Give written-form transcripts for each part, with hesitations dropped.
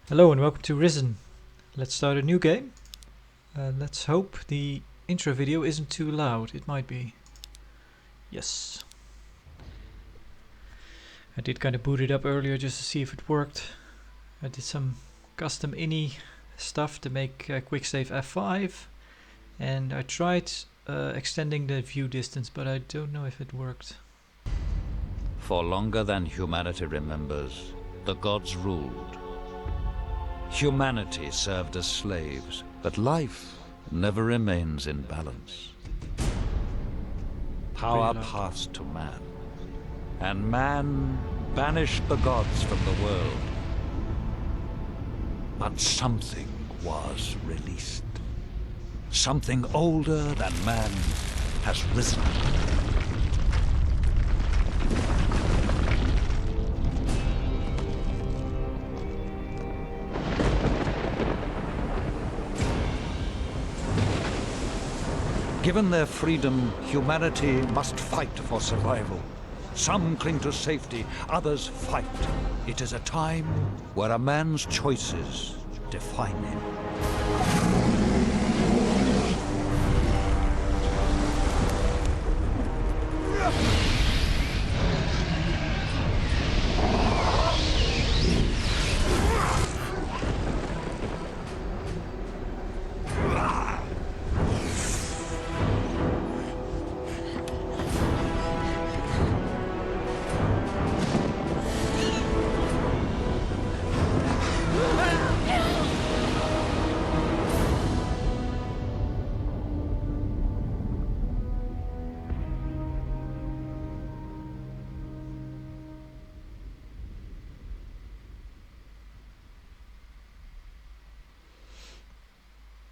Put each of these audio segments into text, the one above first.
Hello and welcome to Risen. Let's start a new game. Let's hope the intro video isn't too loud. It might be. Yes. I did kind of boot it up earlier just to see if it worked. I did some custom ini stuff to make quick save F5, and I tried extending the view distance, but I don't know if it worked. For longer than humanity remembers, the gods ruled. Humanity served as slaves, but life never remains in balance. Power passed to man, and man banished the gods from the world. But something was released. Something older than man has risen. Given their freedom, humanity must fight for survival. Some cling to safety, others fight. It is a time where a man's choices define him.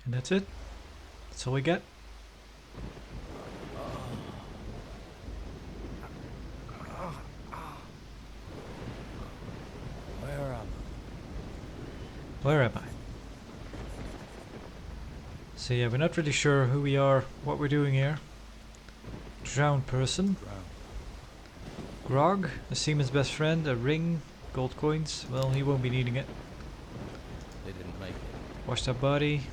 And that's it. That's all we get. Where am I? So yeah, we're not really sure who we are, what we're doing here. Drowned person. Grog, a seaman's best friend, a ring, gold coins. Well, he won't be needing it. They didn't make it. Washed up body.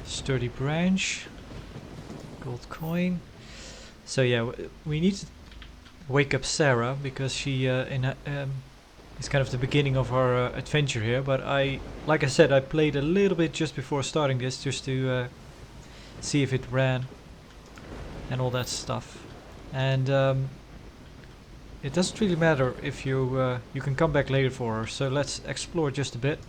Sturdy branch. Gold coin. So yeah, we need to wake up Sarah because she is kind of the beginning of our adventure here. But like I said, I played a little bit just before starting this, just to see if it ran and all that stuff. And it doesn't really matter if you can come back later for her. So let's explore just a bit.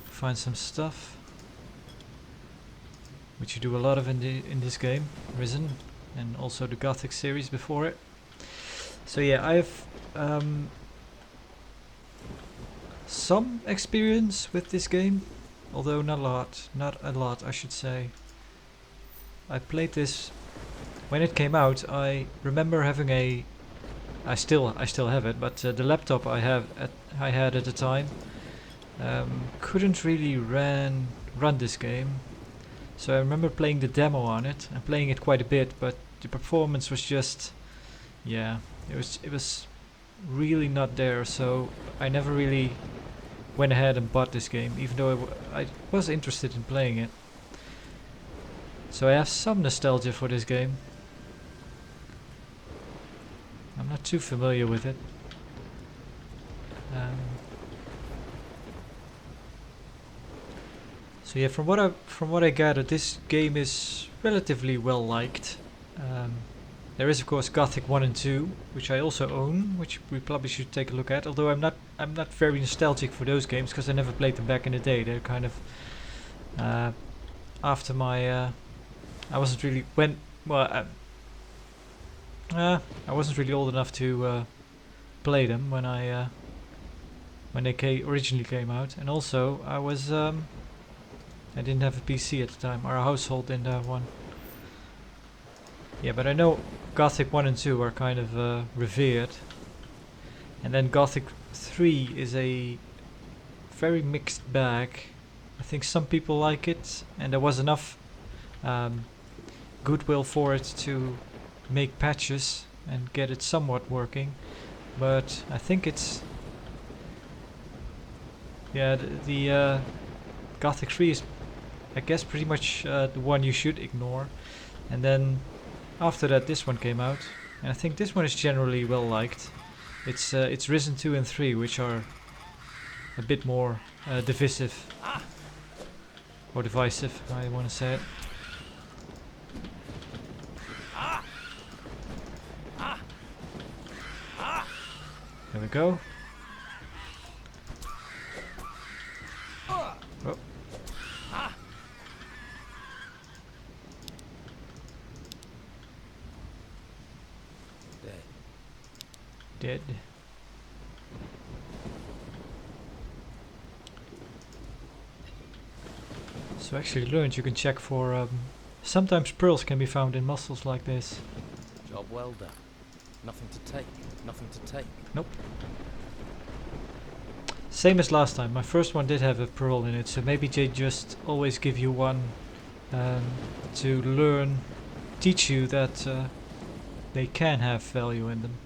Find some stuff, which you do a lot of in this game, Risen, and also the Gothic series before it. So yeah, I have some experience with this game, although not a lot, I should say. I played this when it came out. I remember having I still have it, but the laptop I had at the time couldn't really run this game. So I remember playing the demo on it and playing it quite a bit, but the performance was just, yeah, it was really not there. So I never really went ahead and bought this game, even though I was interested in playing it. So I have some nostalgia for this game. I'm not too familiar with it. So yeah, from what I gathered, this game is relatively well liked. There is of course Gothic 1 and 2, which I also own, which we probably should take a look at. Although I'm not very nostalgic for those games because I never played them back in the day. They're kind of after my I wasn't really I wasn't really old enough to play them when they originally came out, and also I didn't have a PC at the time. Our household didn't have one. Yeah, but I know Gothic 1 and 2 are kind of revered. And then Gothic 3 is a very mixed bag. I think some people like it, and there was enough goodwill for it to make patches and get it somewhat working, but I think it's the Gothic 3 is, I guess, pretty much the one you should ignore. And then after that, this one came out, and I think this one is generally well liked. It's Risen 2 and 3, which are a bit more divisive or divisive, I want to say it. There we go. Oh. Dead. So actually learned you can check for sometimes pearls can be found in muscles like this. Job well done. Nothing to take. Nothing to take. Nope. Same as last time. My first one did have a pearl in it, so maybe they just always give you one to learn, teach you that they can have value in them.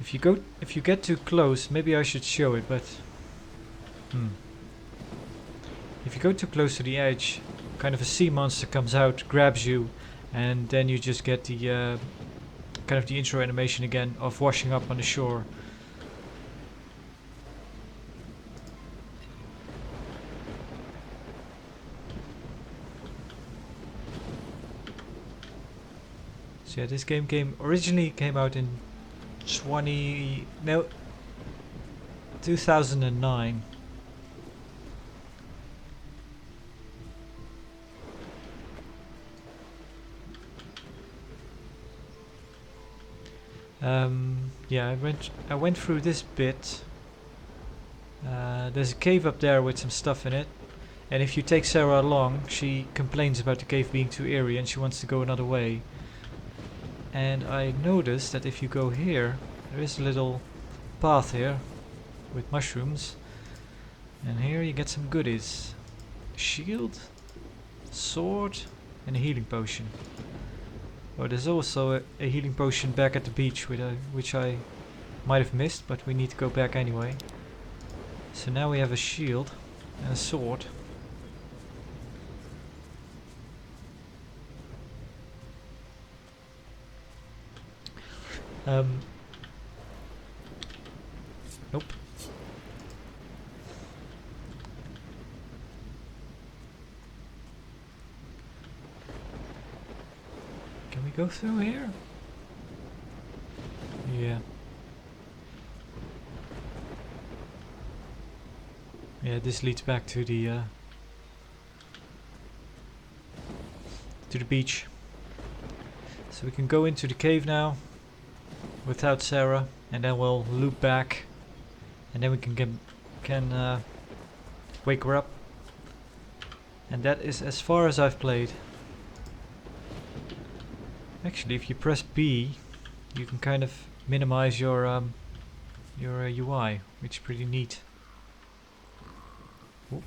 If you get too close, maybe I should show it, but if you go too close to the edge, kind of a sea monster comes out, grabs you, and then you just get the kind of the intro animation again of washing up on the shore. So yeah, this game originally came out in 2009. Yeah, I went through this bit. There's a cave up there with some stuff in it, and if you take Sarah along, she complains about the cave being too eerie and she wants to go another way. And I noticed that if you go here, there is a little path here with mushrooms, and here you get some goodies: shield, sword, and a healing potion. Oh, there's also a healing potion back at the beach which I might have missed, but we need to go back anyway. So now we have a shield and a sword. Nope. Can we go through here? Yeah. Yeah, this leads back to the beach. So we can go into the cave now without Sarah, and then we'll loop back, and then we can wake her up. And that is as far as I've played. Actually, if you press B, you can kind of minimize your UI, which is pretty neat. Ooh.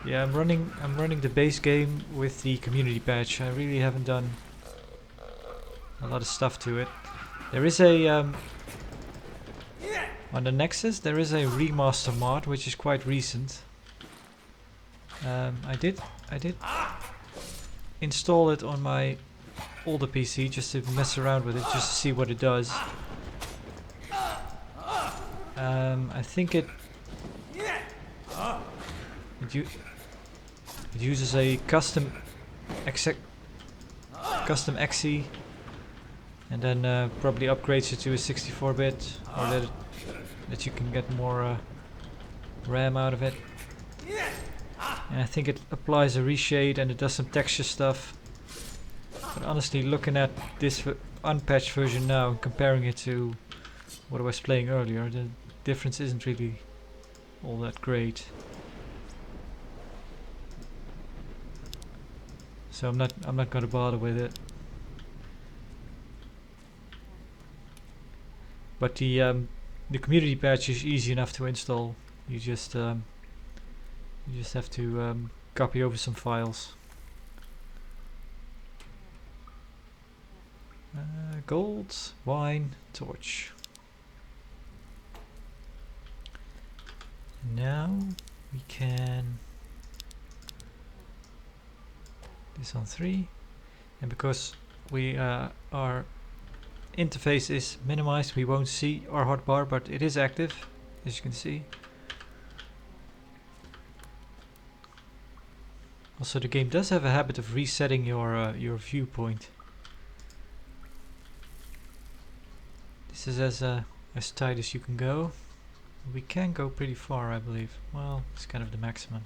Yeah, I'm running the base game with the community patch. I really haven't done a lot of stuff to it. There is a on the Nexus there is a remaster mod which is quite recent. I did install it on my older PC just to mess around with it, just to see what it does. I think it uses a custom exe, and then probably upgrades it to a 64-bit, or that you can get more RAM out of it. And I think it applies a reshade and it does some texture stuff. But honestly, looking at this unpatched version now and comparing it to what I was playing earlier, the difference isn't really all that great. So I'm not gonna bother with it. But the community patch is easy enough to install. You just have to copy over some files. Gold, wine, torch. Now we can this on 3, and because we our interface is minimized, we won't see our hotbar, but it is active, as you can see. Also, the game does have a habit of resetting your viewpoint. This is as tight as you can go. We can go pretty far, I believe. Well, it's kind of the maximum.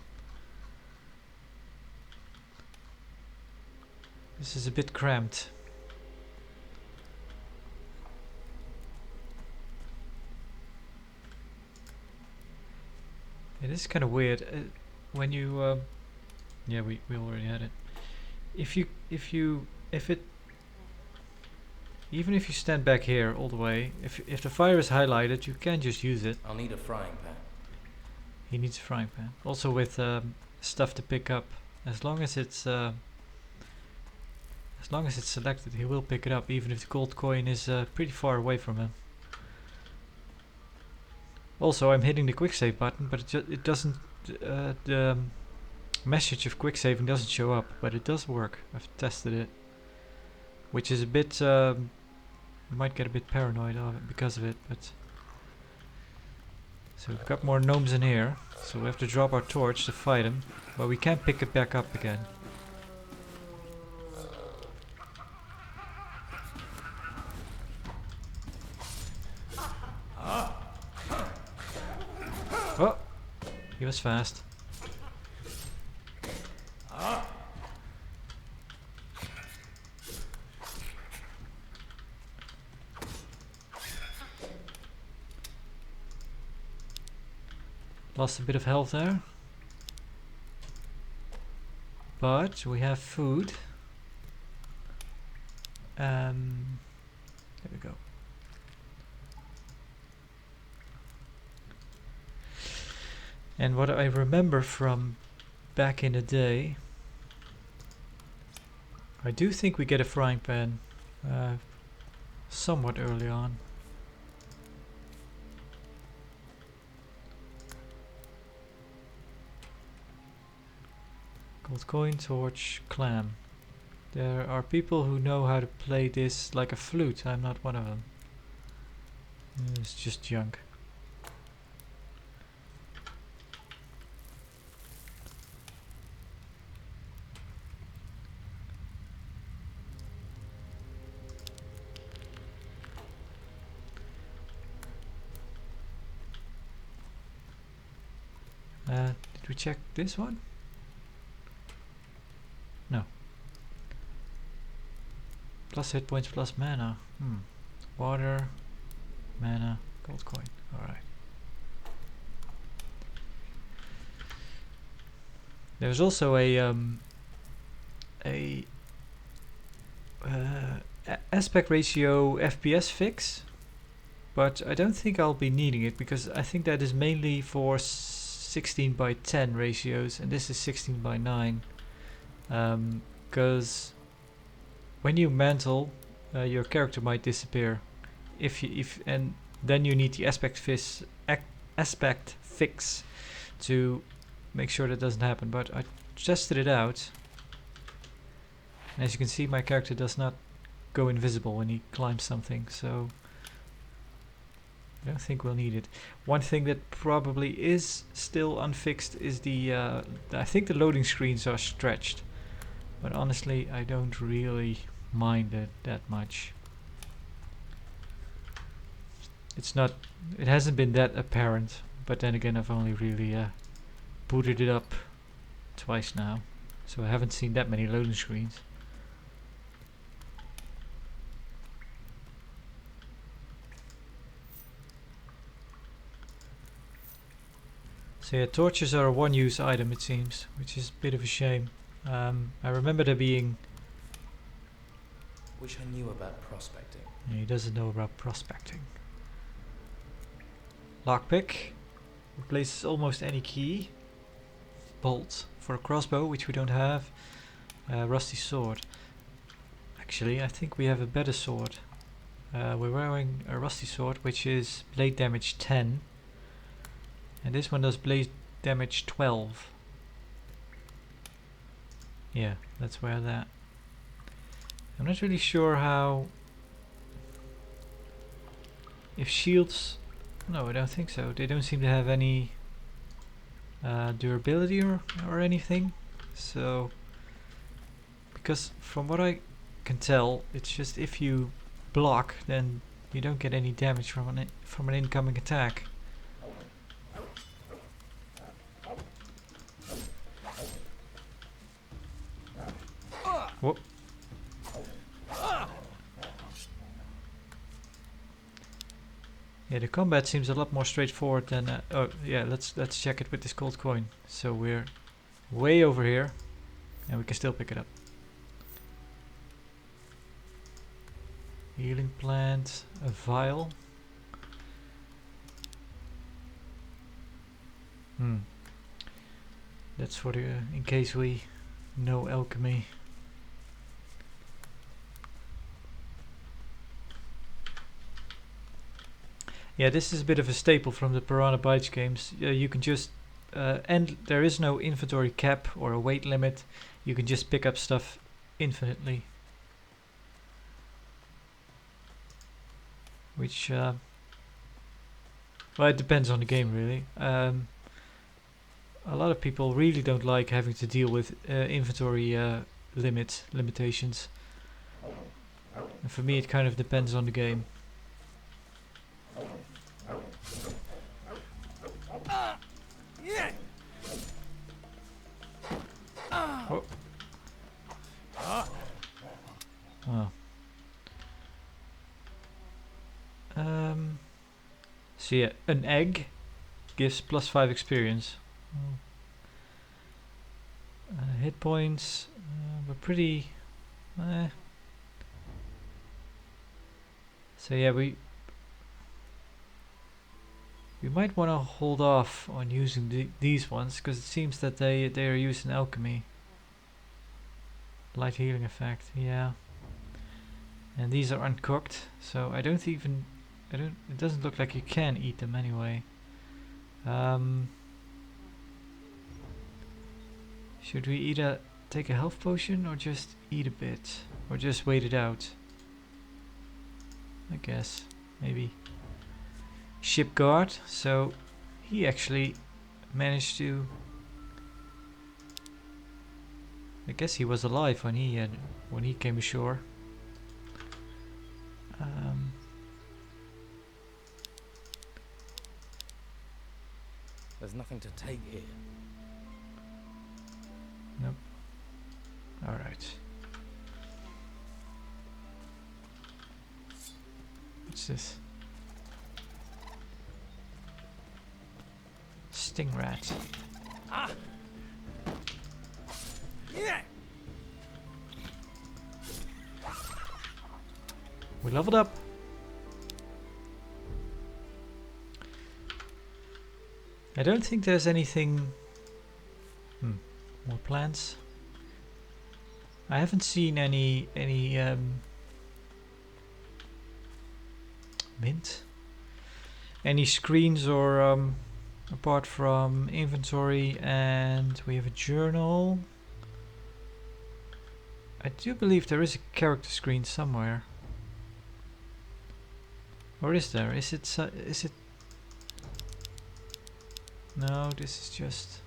This is a bit cramped. It is kind of weird when you yeah, we already had it. If it even if you stand back here all the way, if the fire is highlighted, you can just use it. I'll need a frying pan. He needs a frying pan. Also with stuff to pick up. As long as it's selected, he will pick it up, even if the gold coin is pretty far away from him. Also, I'm hitting the quick save button, but it doesn't. The message of quick saving doesn't show up, but it does work. I've tested it, which is a bit. You might get a bit paranoid of it because of it, but. So we've got more gnomes in here, so we have to drop our torch to fight them, but we can pick it back up again. Oh! He was fast. Lost a bit of health there. But we have food. There we go. And what I remember from back in the day, I do think we get a frying pan somewhat early on. Gold coin, torch, clam. There are people who know how to play this like a flute. I'm not one of them. It's just junk. Did we check this one? No. Plus hit points, plus mana. Water, mana, gold coin. Alright. There's also a aspect ratio FPS fix, but I don't think I'll be needing it because I think that is mainly for 16:10 ratios, and this is 16:9. Because when you mantle, your character might disappear. And then you need the aspect fix to make sure that doesn't happen. But I tested it out, and as you can see, my character does not go invisible when he climbs something. So I don't think we'll need it. One thing that probably is still unfixed is I think the loading screens are stretched. But honestly, I don't really mind it that much. It hasn't been that apparent, but then again, I've only really booted it up twice now, so I haven't seen that many loading screens. So yeah, torches are a one-use item, it seems, which is a bit of a shame. I remember there being... Wish I knew about prospecting. Yeah, he doesn't know about prospecting. Lockpick. Replaces almost any key. Bolt for a crossbow, which we don't have. Rusty sword. Actually, I think we have a better sword. We're wearing a rusty sword, which is blade damage 10. And this one does blade damage 12. Yeah, let's wear that. I'm not really sure how... If shields... No, I don't think so. They don't seem to have any durability or anything. So... Because from what I can tell, it's just if you block, then you don't get any damage from an incoming attack. Whoop. Yeah, the combat seems a lot more straightforward than... oh yeah, let's check it with this gold coin. So we're way over here, and we can still pick it up. Healing plant, a vial. That's for the in case we know alchemy. Yeah, this is a bit of a staple from the Piranha Bytes games. You can just and there is no inventory cap or a weight limit. You can just pick up stuff infinitely. Which, well, it depends on the game, really. A lot of people really don't like having to deal with inventory limitations. And for me, it kind of depends on the game. Oh. Oh. So yeah, an egg gives +5 experience. Hit points were pretty... So yeah, we might want to hold off on using these ones, because it seems that they are used in alchemy. Light healing effect, yeah. And these are uncooked, so it doesn't look like you can eat them anyway. Should we take a health potion, or just eat a bit? Or just wait it out? I guess, maybe. Ship guard, so he actually managed to... I guess he was alive when he came ashore. There's nothing to take here. Nope. Alright. What's this? Stingrat. Ah! Yeah! We leveled up. I don't think there's anything... more plants. I haven't seen any mint. Any screens or apart from inventory, and we have a journal. I do believe there is a character screen somewhere. Or is there? Is it? No, this is just...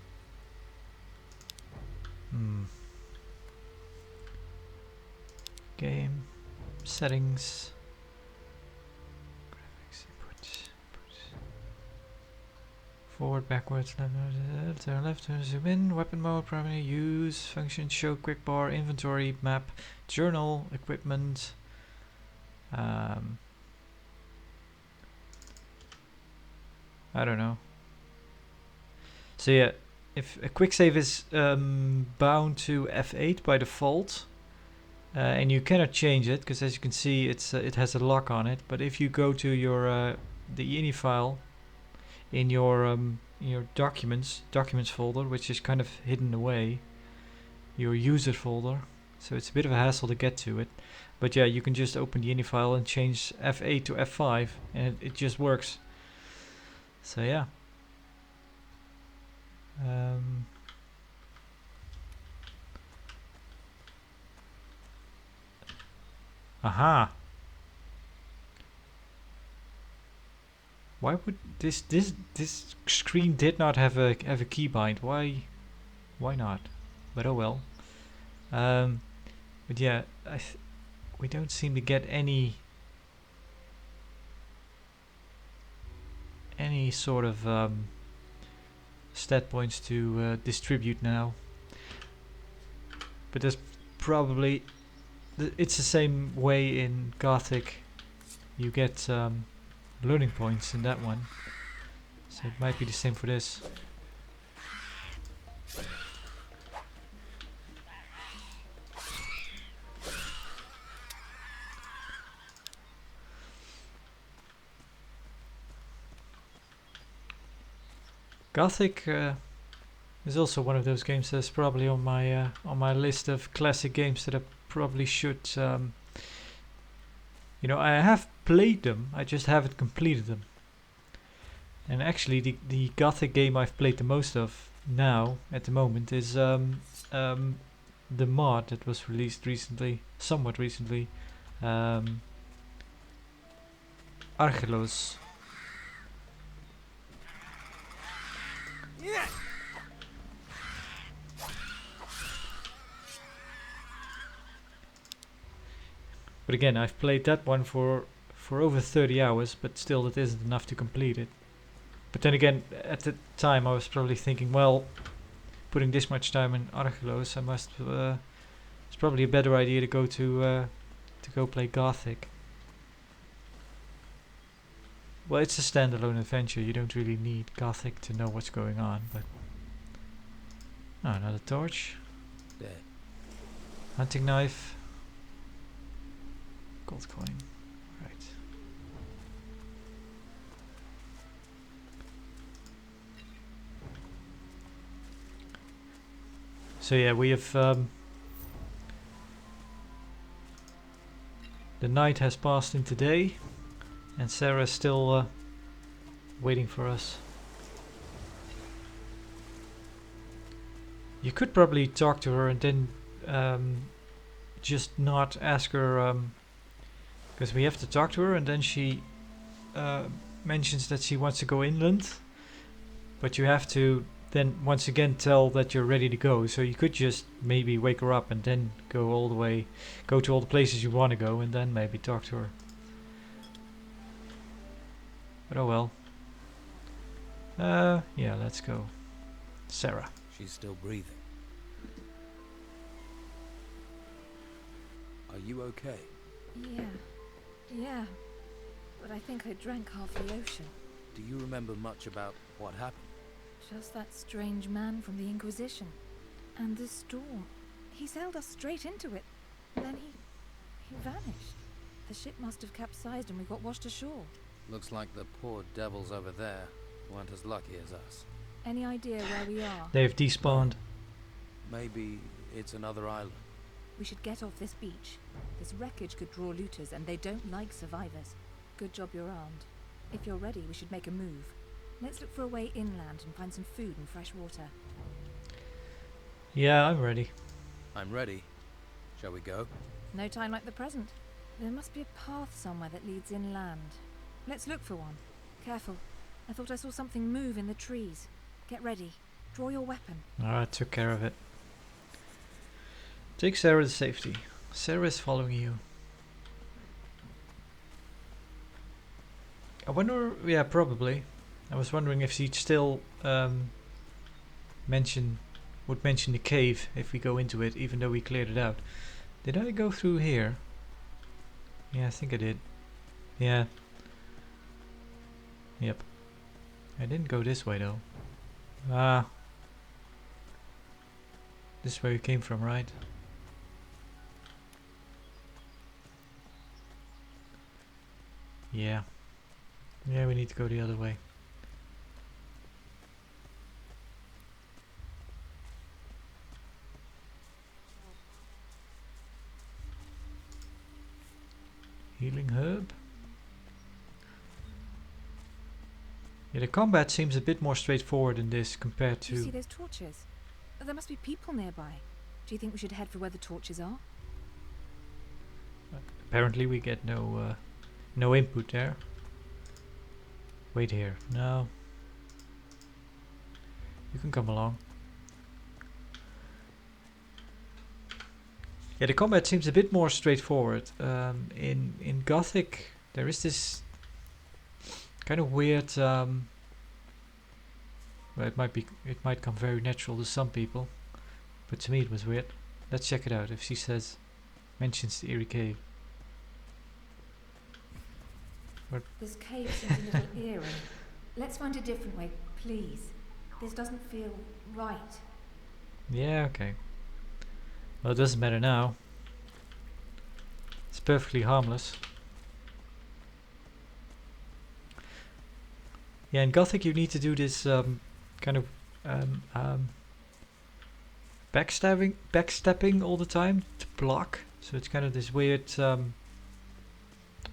Game settings. Graphics input. Forward, backwards, left, turn left, turn zoom in, weapon mode, primary use, function, show, quick bar, inventory, map, journal, equipment. I don't know. So yeah, if a quick save is bound to F8 by default, and you cannot change it, because as you can see, it has a lock on it. But if you go to your the ini file in your your documents folder, which is kind of hidden away, your user folder, so it's a bit of a hassle to get to it. But yeah, you can just open the ini file and change F8 to F5 and it just works. So yeah. Aha. Why would this screen did not have a keybind? Why not? But oh well. But yeah, we don't seem to get any sort of stat points to distribute now. But there's probably it's the same way in Gothic. You get learning points in that one, so it might be the same for this. Gothic is also one of those games that's probably on my list of classic games that I probably should. You know, I have played them, I just haven't completed them. And actually, the Gothic game I've played the most of now at the moment is the mod that was released recently, somewhat recently, Archelos. But again, I've played that one for over 30 hours, but still that isn't enough to complete it. But then again, at the time I was probably thinking, well, putting this much time in Archelos, I must. It's probably a better idea to go play Gothic. Well, it's a standalone adventure. You don't really need Gothic to know what's going on. But oh, another torch. There. Hunting knife. Gold coin. Right. So yeah, we have the night has passed into day, and Sarah's still waiting for us. You could probably talk to her and then just not ask her, because we have to talk to her, and then she mentions that she wants to go inland, but you have to then once again tell that you're ready to go. So you could just maybe wake her up and then go to all the places you want to go, and then maybe talk to her. But oh well. Yeah, let's go. Sarah. She's still breathing. Are you okay? Yeah. But I think I drank half the ocean. Do you remember much about what happened? Just that strange man from the Inquisition. And the storm. He sailed us straight into it. Then he vanished. The ship must have capsized and we got washed ashore. Looks like the poor devils over there weren't as lucky as us. Any idea where we are? They've despawned. Maybe it's another island. We should get off this beach. This wreckage could draw looters and they don't like survivors. Good job you're armed. If you're ready, we should make a move. Let's look for a way inland and find some food and fresh water. Yeah, I'm ready. I'm ready. Shall we go? No time like the present. There must be a path somewhere that leads inland. Let's look for one. Careful. I thought I saw something move in the trees. Get ready. Draw your weapon. Alright, took care of it. Take Sarah to safety. Sarah is following you. I wonder, yeah, probably. I was wondering if she'd still mention the cave if we go into it, even though we cleared it out. Did I go through here? Yeah, I think I did. Yeah. Yep. I didn't go this way though. Ah. This is where we came from, right? Yeah. Yeah, we need to go the other way. Healing herb. Yeah, the combat seems a bit more straightforward in this compared Do you see to... those torches? Oh, there must be people nearby. Do you think we should head for where the torches are? Apparently we get no input there. Wait here. No. You can come along. Yeah, the combat seems a bit more straightforward. In Gothic, there is this kind of weird. Well, it might come very natural to some people, but to me it was weird. Let's check it out. If she mentions the eerie cave. This cave seems a little eerie. Let's find a different way, please. This doesn't feel right. Yeah, okay. Well, it doesn't matter now. It's perfectly harmless. Yeah, in Gothic you need to do this kind of backstepping all the time to block. So it's kind of this weird. Well,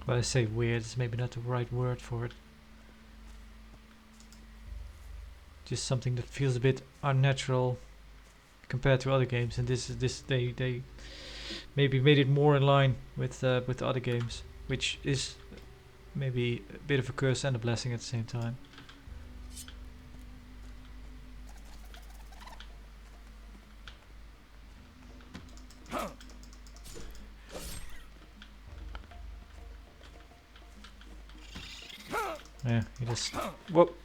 I say weird. It's maybe not the right word for it. Just something that feels a bit unnatural compared to other games, and they maybe made it more in line with other games, which is maybe a bit of a curse and a blessing at the same time. Yeah, he just whoop.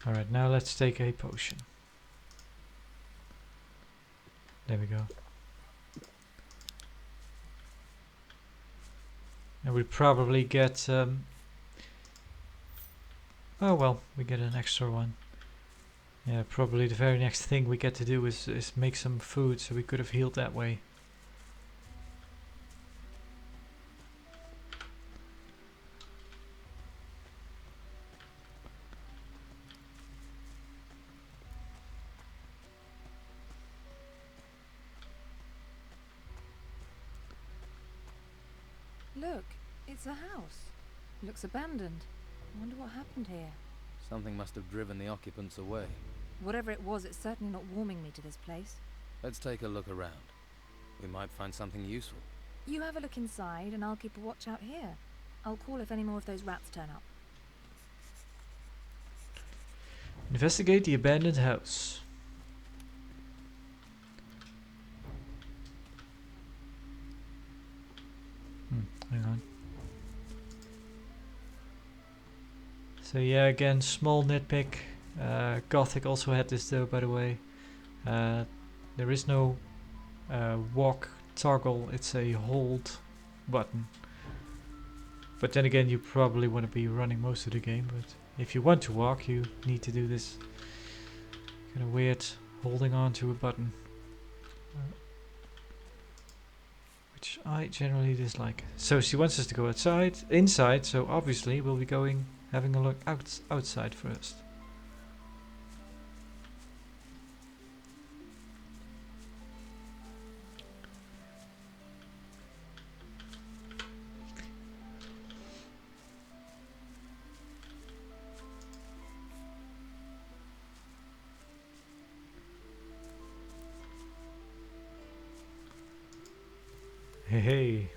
Alright, now let's take a potion. There we go. And we probably get oh well, we get an extra one. Yeah, probably the very next thing we get to do is make some food, so we could have healed that way. Look, it's a house. Looks abandoned. I wonder what happened here. Something must have driven the occupants away. Whatever it was, it's certainly not warming me to this place. Let's take a look around. We might find something useful. You have a look inside, and I'll keep a watch out here. I'll call if any more of those rats turn up. Investigate the abandoned house. Hang on. So yeah, again, small nitpick. Gothic also had this though, by the way. There is no walk toggle, it's a hold button. But then again, you probably want to be running most of the game, but if you want to walk, you need to do this kind of weird holding on to a button. Which I generally dislike. So she wants us to go inside, so obviously we'll be having a look outside first. Hey, hey.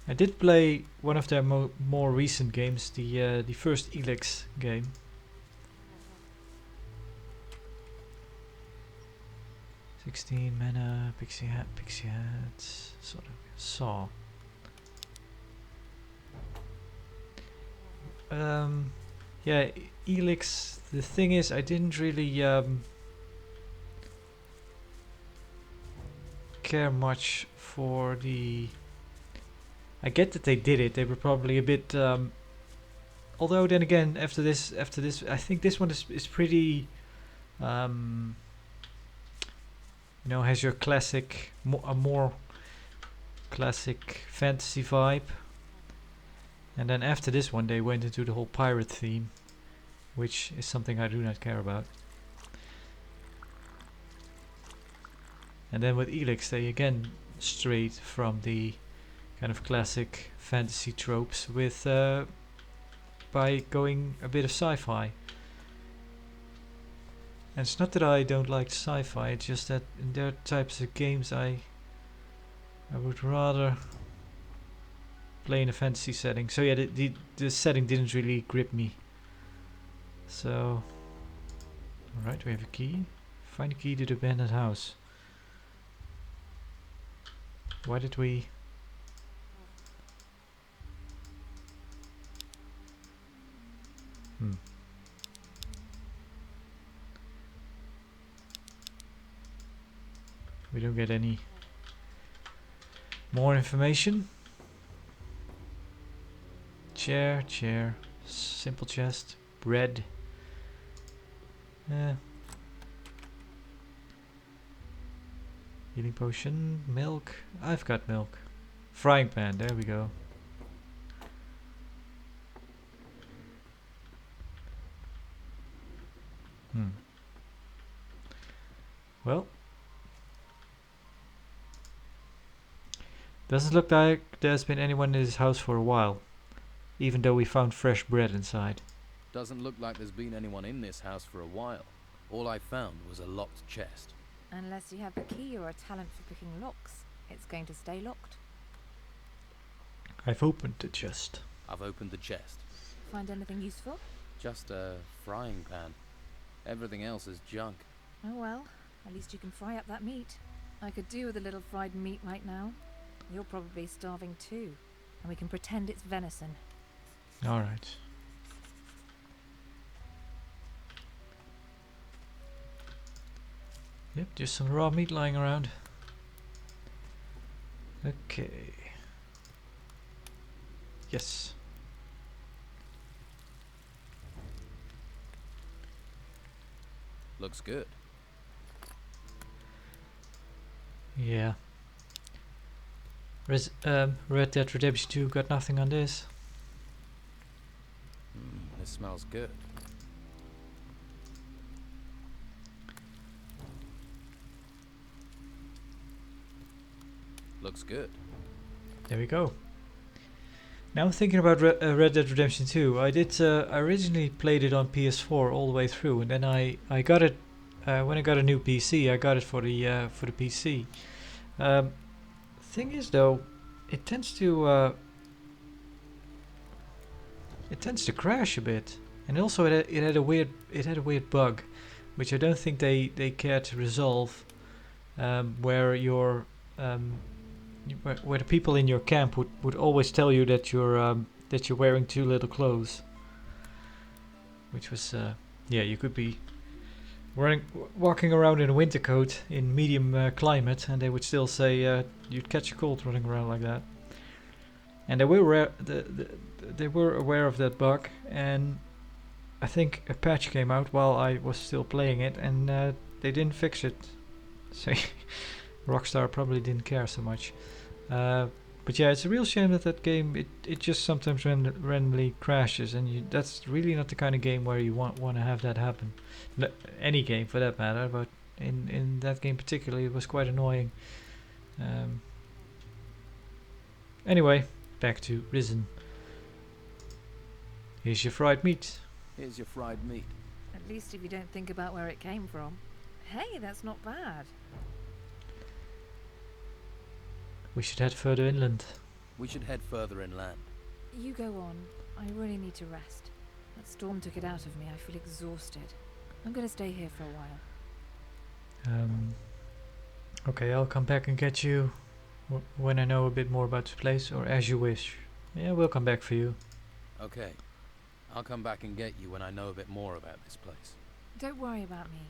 I did play one of their more recent games, the first Elix game. "16 mana, pixie hat, sort of saw." Yeah, Elix. The thing is, I didn't really care much for the. I get that they did it. They were probably a bit. Although then again, after this, I think this one is pretty. You know, has your classic, a more classic fantasy vibe. And then after this one, they went into the whole pirate theme, which is something I do not care about. And then with Elix, they again strayed from the kind of classic fantasy tropes with by going a bit of sci-fi. And it's not that I don't like sci-fi, it's just that in their types of games I would rather play in a fantasy setting. So yeah, the setting didn't really grip me. So, alright, we have a key. Find a key to the abandoned house. Why did we... We don't get any more information. Chair, simple chest, bread. Healing potion, milk. I've got milk. Frying pan, there we go. Well, doesn't look like there's been anyone in this house for a while, even though we found fresh bread inside. Doesn't look like there's been anyone in this house for a while. All I found was a locked chest. Unless you have the key or a talent for picking locks, it's going to stay locked. I've opened the chest. I've opened the chest. Find anything useful? Just a frying pan. Everything else is junk. Oh well, at least you can fry up that meat. I could do with a little fried meat right now. You're probably starving too, and we can pretend it's venison. Alright. Yep, just some raw meat lying around. Okay. Yes. Looks good. Yeah. Red Dead Redemption 2 got nothing on this. This smells good. Looks good. There we go. Now I'm thinking about Red Dead Redemption 2. I did. I originally played it on PS4 all the way through, and then I got it when I got a new PC. I got it for the PC. Thing is, though, it tends to crash a bit, and also it had a weird bug, which I don't think they cared to resolve, where your where the people in your camp would always tell you that you're wearing too little clothes, which was yeah, you could be walking around in a winter coat in medium climate, and they would still say you'd catch a cold running around like that. And they were they were aware of that bug, and I think a patch came out while I was still playing it, and they didn't fix it. So Rockstar probably didn't care so much. But yeah, it's a real shame that game it just sometimes randomly crashes, and that's really not the kind of game where you want to have that happen. Any game for that matter, but in that game particularly, it was quite annoying. Anyway, back to Risen. Here's your fried meat. Here's your fried meat. At least if you don't think about where it came from. Hey, that's not bad. We should head further inland. We should head further inland. You go on. I really need to rest. That storm took it out of me. I feel exhausted. I'm going to stay here for a while. Okay, I'll come back and get you when I know a bit more about the place, or as you wish. Yeah, we'll come back for you. Okay. I'll come back and get you when I know a bit more about this place. Don't worry about me.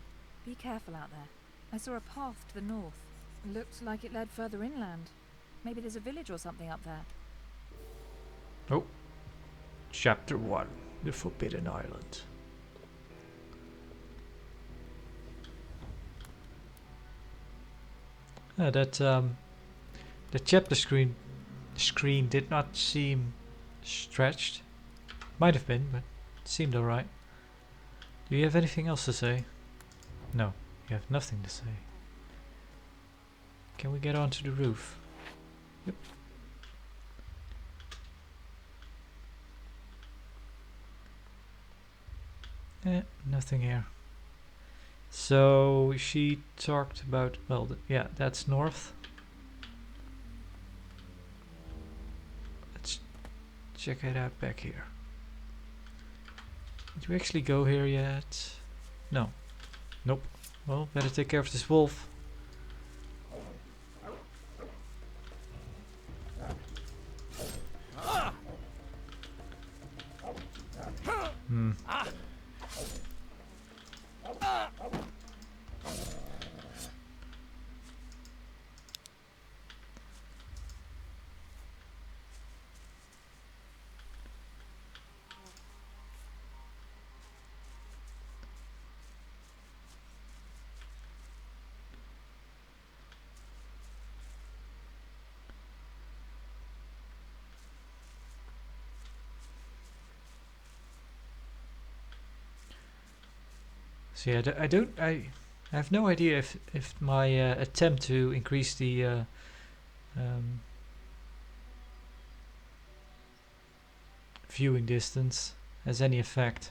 Be careful out there. I saw a path to the north. It looked like it led further inland. Maybe there's a village or something up there. Oh. Chapter 1. The Forbidden Island. The chapter screen did not seem stretched. Might have been, but it seemed alright. Do you have anything else to say? No, you have nothing to say. Can we get onto the roof? Yep. Nothing here. So she talked about, well, yeah, that's north. Let's check it out back here. Did we actually go here yet? No. Nope. Well, better take care of this wolf. Hmm. So yeah, I have no idea if my attempt to increase the viewing distance has any effect.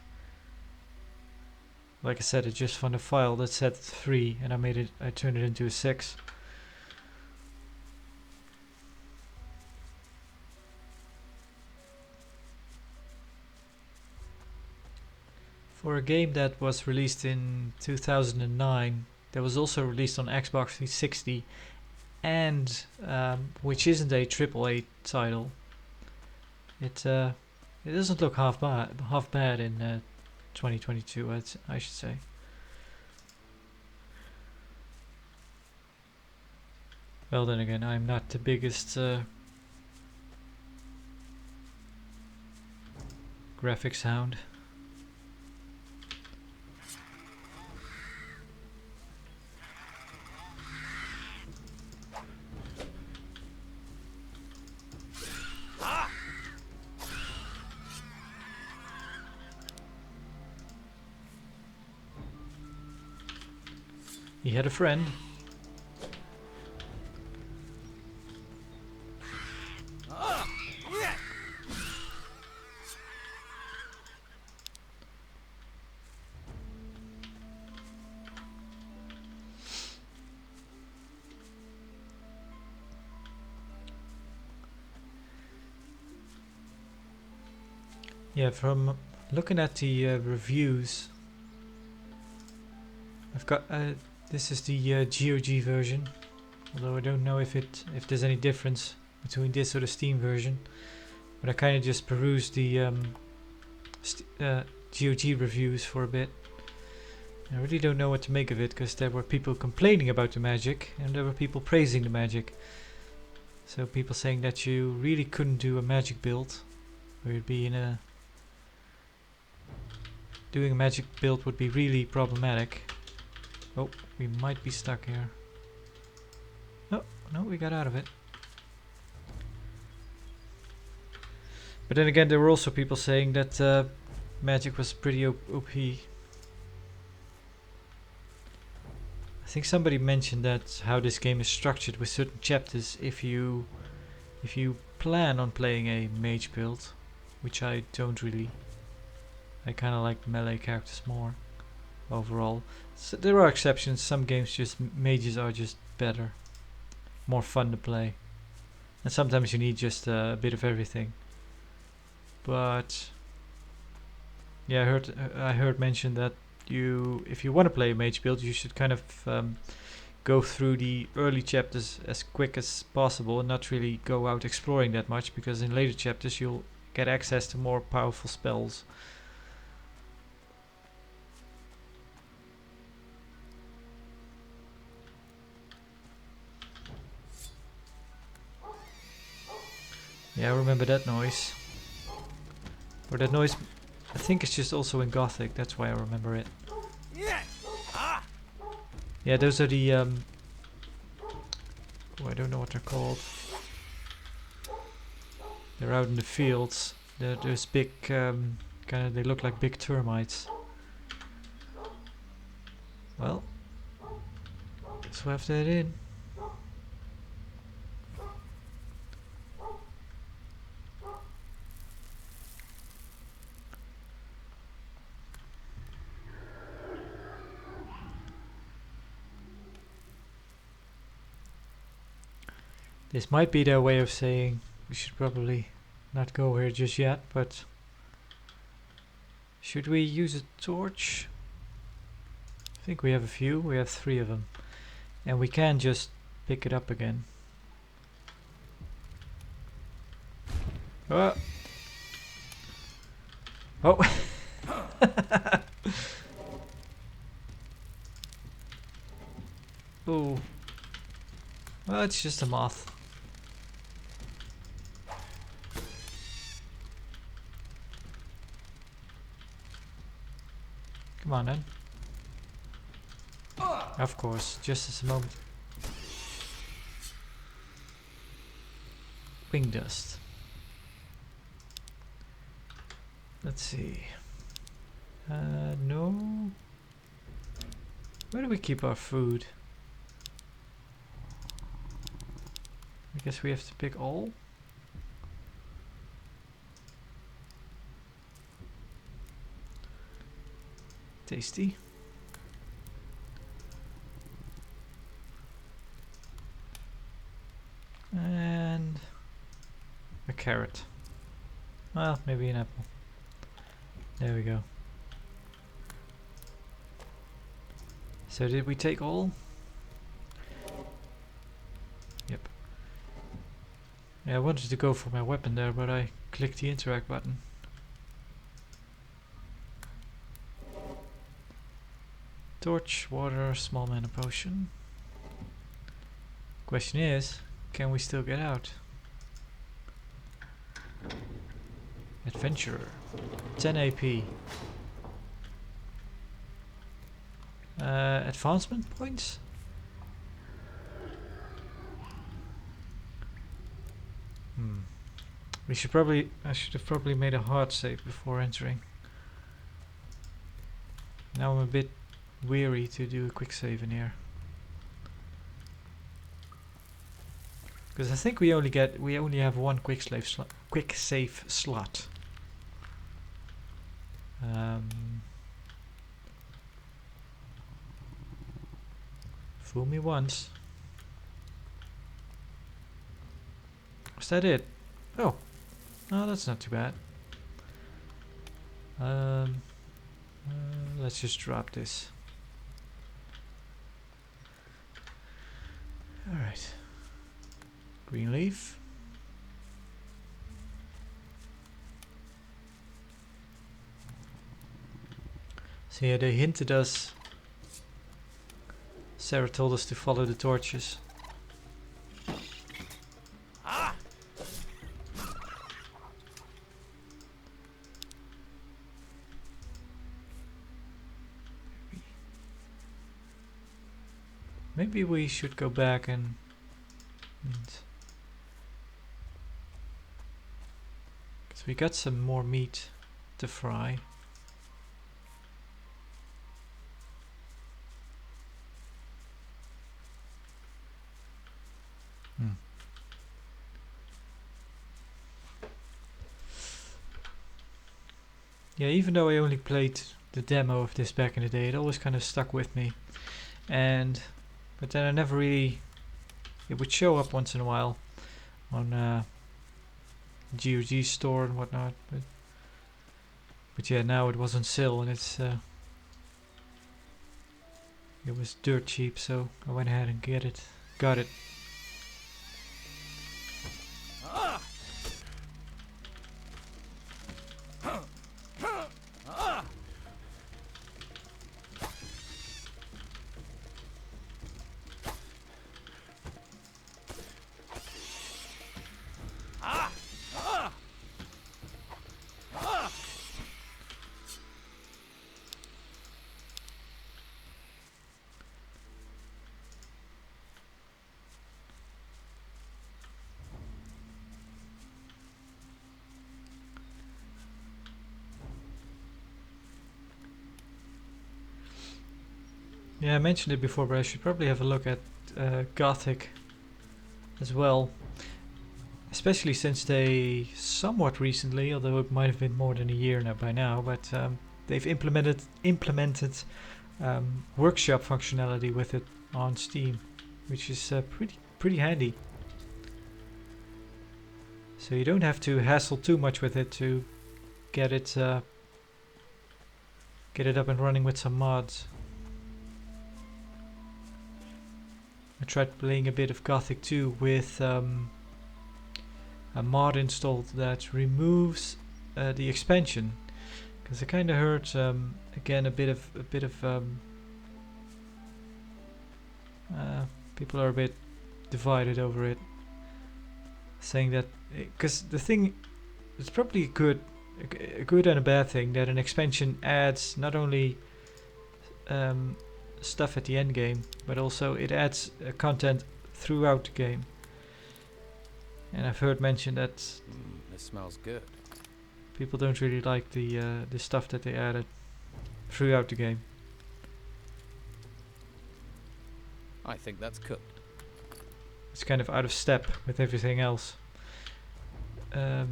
Like I said, I just found a file that said 3 and I turned it into a 6. For a game that was released in 2009, that was also released on Xbox 360, and which isn't a AAA title, it doesn't look half bad in 2022, I should say. Well, then again, I'm not the biggest graphics hound. He had a friend. Yeah, from looking at the reviews, I've got this is the GOG version, although I don't know if there's any difference between this or the Steam version. But I kind of just perused the GOG reviews for a bit. I really don't know what to make of it, because there were people complaining about the magic and there were people praising the magic. So people saying that you really couldn't do a magic build, where you'd be in a doing a magic build would be really problematic. Oh, we might be stuck here. Oh, no, we got out of it. But then again, there were also people saying that magic was pretty OP. I think somebody mentioned that how this game is structured with certain chapters. If you plan on playing a mage build, which I don't really. I kind of like melee characters more overall. So there are exceptions. Some games mages are just better, more fun to play, and sometimes you need just a bit of everything. But yeah, I heard mention that if you want to play a mage build, you should kind of go through the early chapters as quick as possible and not really go out exploring that much, because in later chapters you'll get access to more powerful spells. Yeah, I remember that noise. Or that noise, I think it's just also in Gothic, that's why I remember it. Yeah, those are the Oh, I don't know what they're called. They're out in the fields. They're those big, kind of, they look like big termites. Well, guess we'll have that in. This might be their way of saying we should probably not go here just yet, but should we use a torch? I think we have a few. We have 3 of them. And we can just pick it up again. Oh! Oh! Oh! Well, it's just a moth. Come on then. Of course, just as a moment. Wing dust. Let's see. No. Where do we keep our food? I guess we have to pick all. Tasty. And a carrot. Well, maybe an apple. There we go. So did we take all? Yep. Yeah, I wanted to go for my weapon there, but I clicked the interact button. Torch, water, small mana potion. Question is, can we still get out? Adventurer. 10 AP. Advancement points? We should probably, I should have probably made a hard save before entering. Now I'm a bit weary to do a quick save in here. Because I think we only have one quick save slot. Fool me once. Was that it? Oh, no, that's not too bad. Let's just drop this. All right. Green leaf. So yeah, they hinted us. Sarah told us to follow the torches. Maybe we should go back and because we got some more meat to fry. Yeah, even though I only played the demo of this back in the day, it always kind of stuck with me. But then I never really, it would show up once in a while on GOG store and whatnot, but yeah, now it was on sale and it was dirt cheap, so I went ahead and got it. Yeah, I mentioned it before, but I should probably have a look at Gothic as well. Especially since they somewhat recently, although it might have been more than a year now by now, but they've implemented workshop functionality with it on Steam, which is pretty handy. So you don't have to hassle too much with it to get it up and running with some mods. I tried playing a bit of Gothic 2 with a mod installed that removes the expansion, because I kind of heard again a bit of people are a bit divided over it, saying that because the thing, it's probably a good and a bad thing that an expansion adds not only stuff at the end game, but also it adds content throughout the game. And I've heard mention that This smells good. people don't really like the stuff that they added throughout the game. I think that's cooked. It's kind of out of step with everything else. There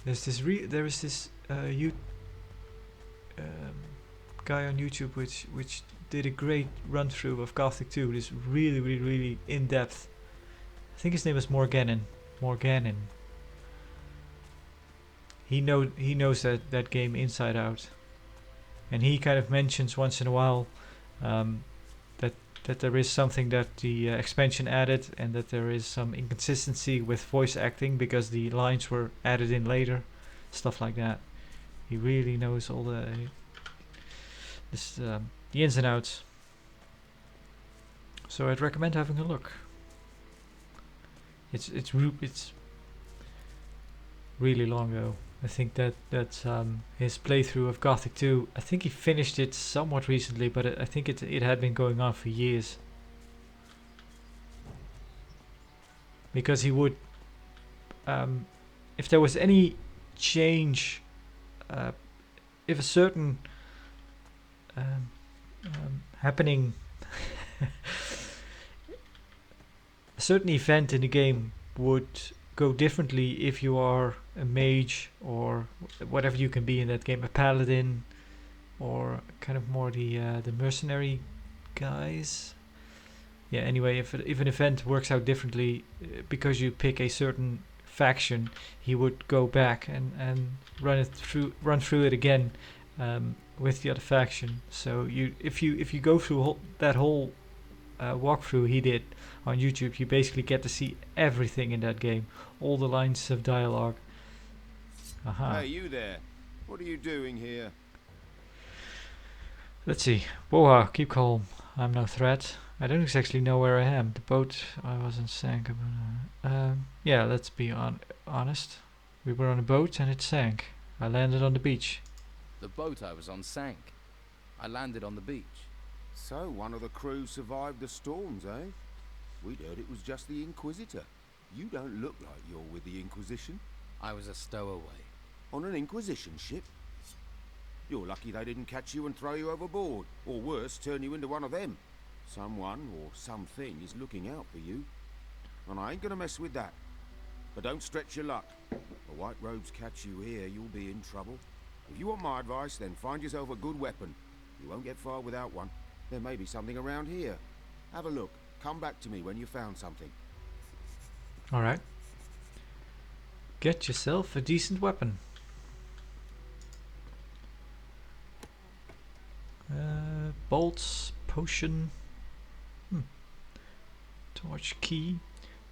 is this guy on YouTube which did a great run through of Gothic 2. This really in depth. I think his name is Morganin. He knows that game inside out, and he kind of mentions once in a while that there is something that the expansion added, and that there is some inconsistency with voice acting because the lines were added in later, stuff like that. He really knows all the ins and outs. So I'd recommend having a look. It's really long though. I think that his playthrough of Gothic 2, I think he finished it somewhat recently, but I think it had been going on for years. Because he would, if there was any change, if a certain happening, a certain event in the game would go differently if you are a mage or whatever you can be in that game, a paladin, or kind of more the mercenary guys. Yeah, anyway, if an event works out differently because you pick a certain faction, he would go back and run through it again with the other faction. So if you go through that whole walkthrough he did on YouTube, you basically get to see everything in that game, all the lines of dialogue. Aha. Hey, you there. What are you doing here? Let's see. Woha, keep calm. I'm no threat. I don't exactly know where I am. The boat I was in sank. Yeah, let's be honest. We were on a boat and it sank. I landed on the beach. The boat I was on sank. I landed on the beach. So, one of the crew survived the storms, eh? We'd heard it was just the Inquisitor. You don't look like you're with the Inquisition. I was a stowaway. On an Inquisition ship? You're lucky they didn't catch you and throw you overboard, or worse, turn you into one of them. Someone or something is looking out for you. And I ain't gonna mess with that. But don't stretch your luck. The White Robes catch you here, you'll be in trouble. If you want my advice, then find yourself a good weapon. You won't get far without one. There may be something around here. Have a look. Come back to me when you found something. Alright. Get yourself a decent weapon. Bolts, potion, torch key,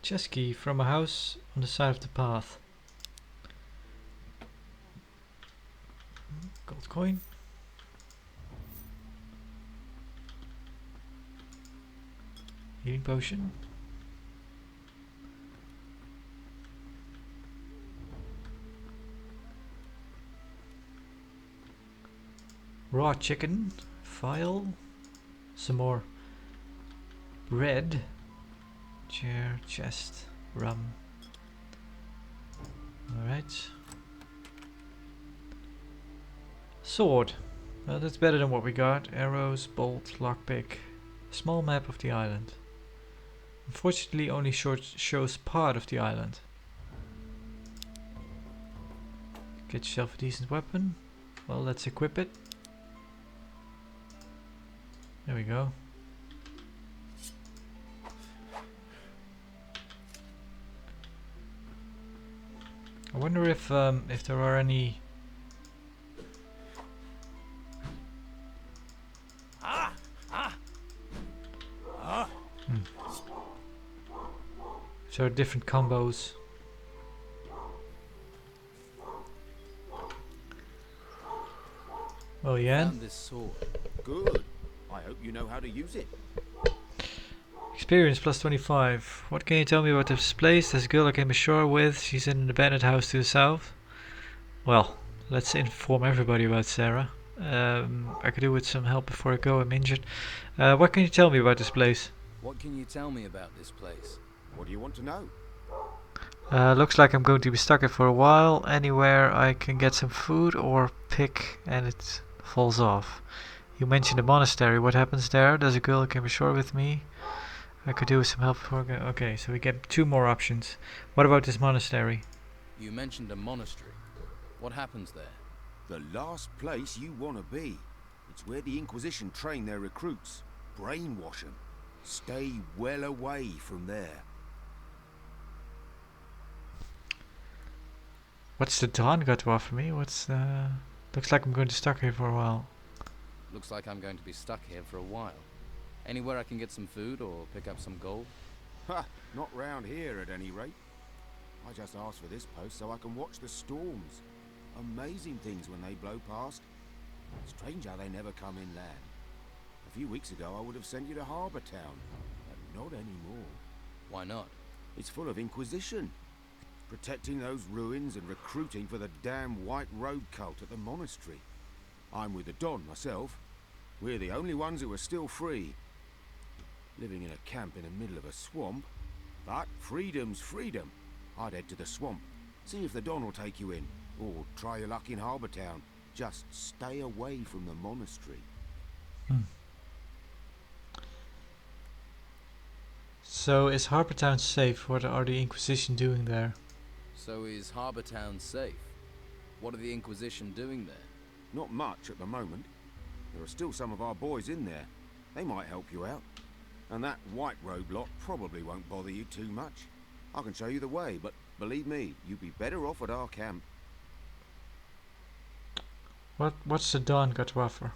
chest key from a house on the side of the path. Gold coin. Healing potion. Raw chicken. File. Some more bread. Chair, chest, rum. Alright. Sword. Well, that's better than what we got. Arrows, bolt, lockpick. Small map of the island. Unfortunately, only shows part of the island. Get yourself a decent weapon. Well, let's equip it. There we go. I wonder if there are any. So different combos. Well, yeah. Found this sword. Good. I hope you know how to use it. Experience plus 25. What can you tell me about this place? There's a girl I came ashore with. She's in an abandoned house to the south. Well, let's inform everybody about Sarah. I could do with some help before I go. I'm injured. What can you tell me about this place? What can you tell me about this place? What do you want to know? Looks like I'm going to be stuck here for a while. Anywhere I can get some food or pick and it falls off. You mentioned a monastery. What happens there? There's a girl who came ashore with me. I could do with some help before I go. Okay, so we get 2 more options. What about this monastery? You mentioned a monastery. What happens there? The last place you want to be. It's where the Inquisition train their recruits. Brainwash them. Stay well away from there. What's the dawn got to offer me? Looks like I'm going to be stuck here for a while. Looks like I'm going to be stuck here for a while. Anywhere I can get some food or pick up some gold? Ha! Not round here at any rate. I just asked for this post so I can watch the storms. Amazing things when they blow past. Strange how they never come inland. A few weeks ago I would have sent you to Harbour Town, but not anymore. Why not? It's full of Inquisition. Protecting those ruins and recruiting for the damn White Road cult at the monastery. I'm with the Don myself. We're the only ones who are still free. Living in a camp in the middle of a swamp. But freedom's freedom. I'd head to the swamp. See if the Don will take you in. Or try your luck in Harbour Town. Just stay away from the monastery. So is Harbour Town safe? What are the Inquisition doing there? So is Harbour Town safe? What are the Inquisition doing there? Not much at the moment. There are still some of our boys in there. They might help you out. And that White Road lot probably won't bother you too much. I can show you the way, but believe me, you'd be better off at our camp. What's the dawn got to offer?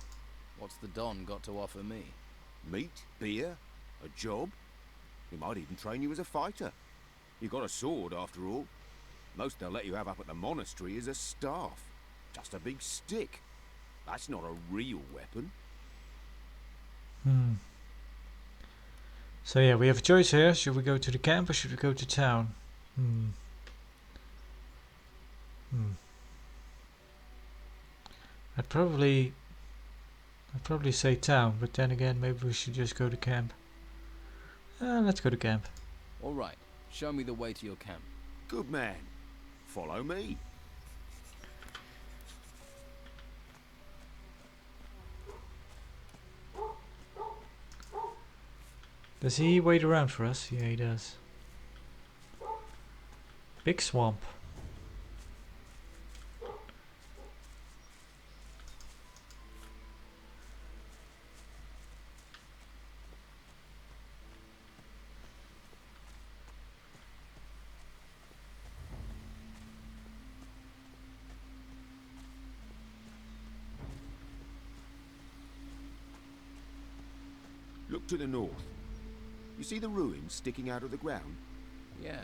What's the Don got to offer me? Meat, beer, a job. He might even train you as a fighter. You've got a sword, after all. Most they'll let you have up at the monastery is a staff. Just a big stick. That's not a real weapon. So yeah, we have a choice here. Should we go to the camp or should we go to town? I'd probably say town, but then again, maybe we should just go to camp. Let's go to camp. Alright, show me the way to your camp. Good man. Follow me. Does he wait around for us? Yeah, he does. Big swamp. Look to the north. You see the ruins sticking out of the ground? Yeah,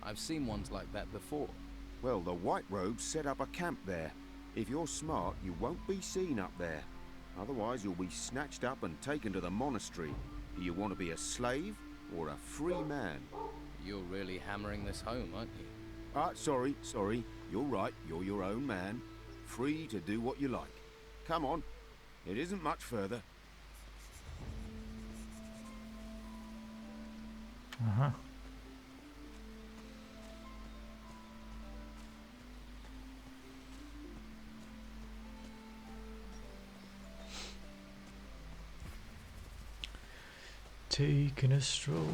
I've seen ones like that before. Well, the White Robes set up a camp there. If you're smart, you won't be seen up there. Otherwise, you'll be snatched up and taken to the monastery. Do you want to be a slave or a free man? You're really hammering this home, aren't you? Sorry. You're right. You're your own man. Free to do what you like. Come on. It isn't much further. Taking a stroll.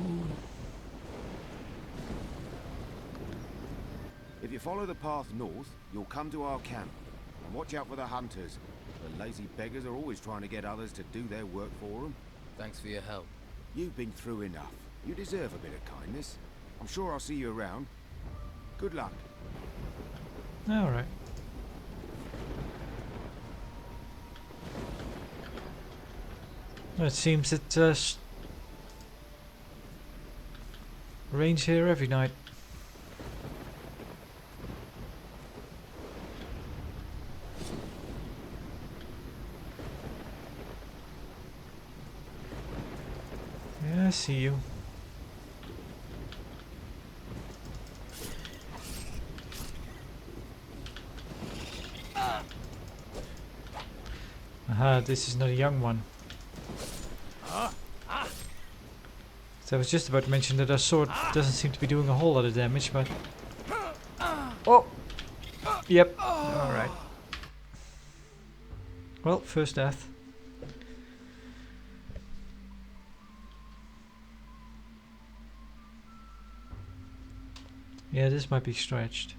If you follow the path north, you'll come to our camp. And watch out for the hunters. The lazy beggars are always trying to get others to do their work for them. Thanks for your help. You've been through enough. You deserve a bit of kindness. I'm sure I'll see you around. Good luck. Alright. It seems it rains here every night. Yeah, I see you. Aha, this is not a young one. So I was just about to mention that our sword doesn't seem to be doing a whole lot of damage, but... Oh! Yep. Alright. Well, first death. Yeah, this might be stretched.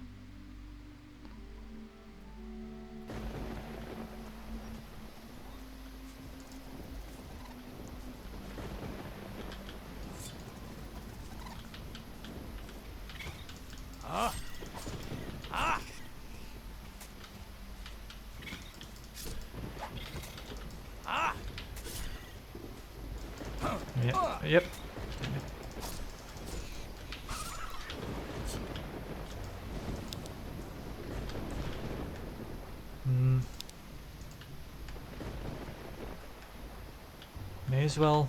Yep. May as well.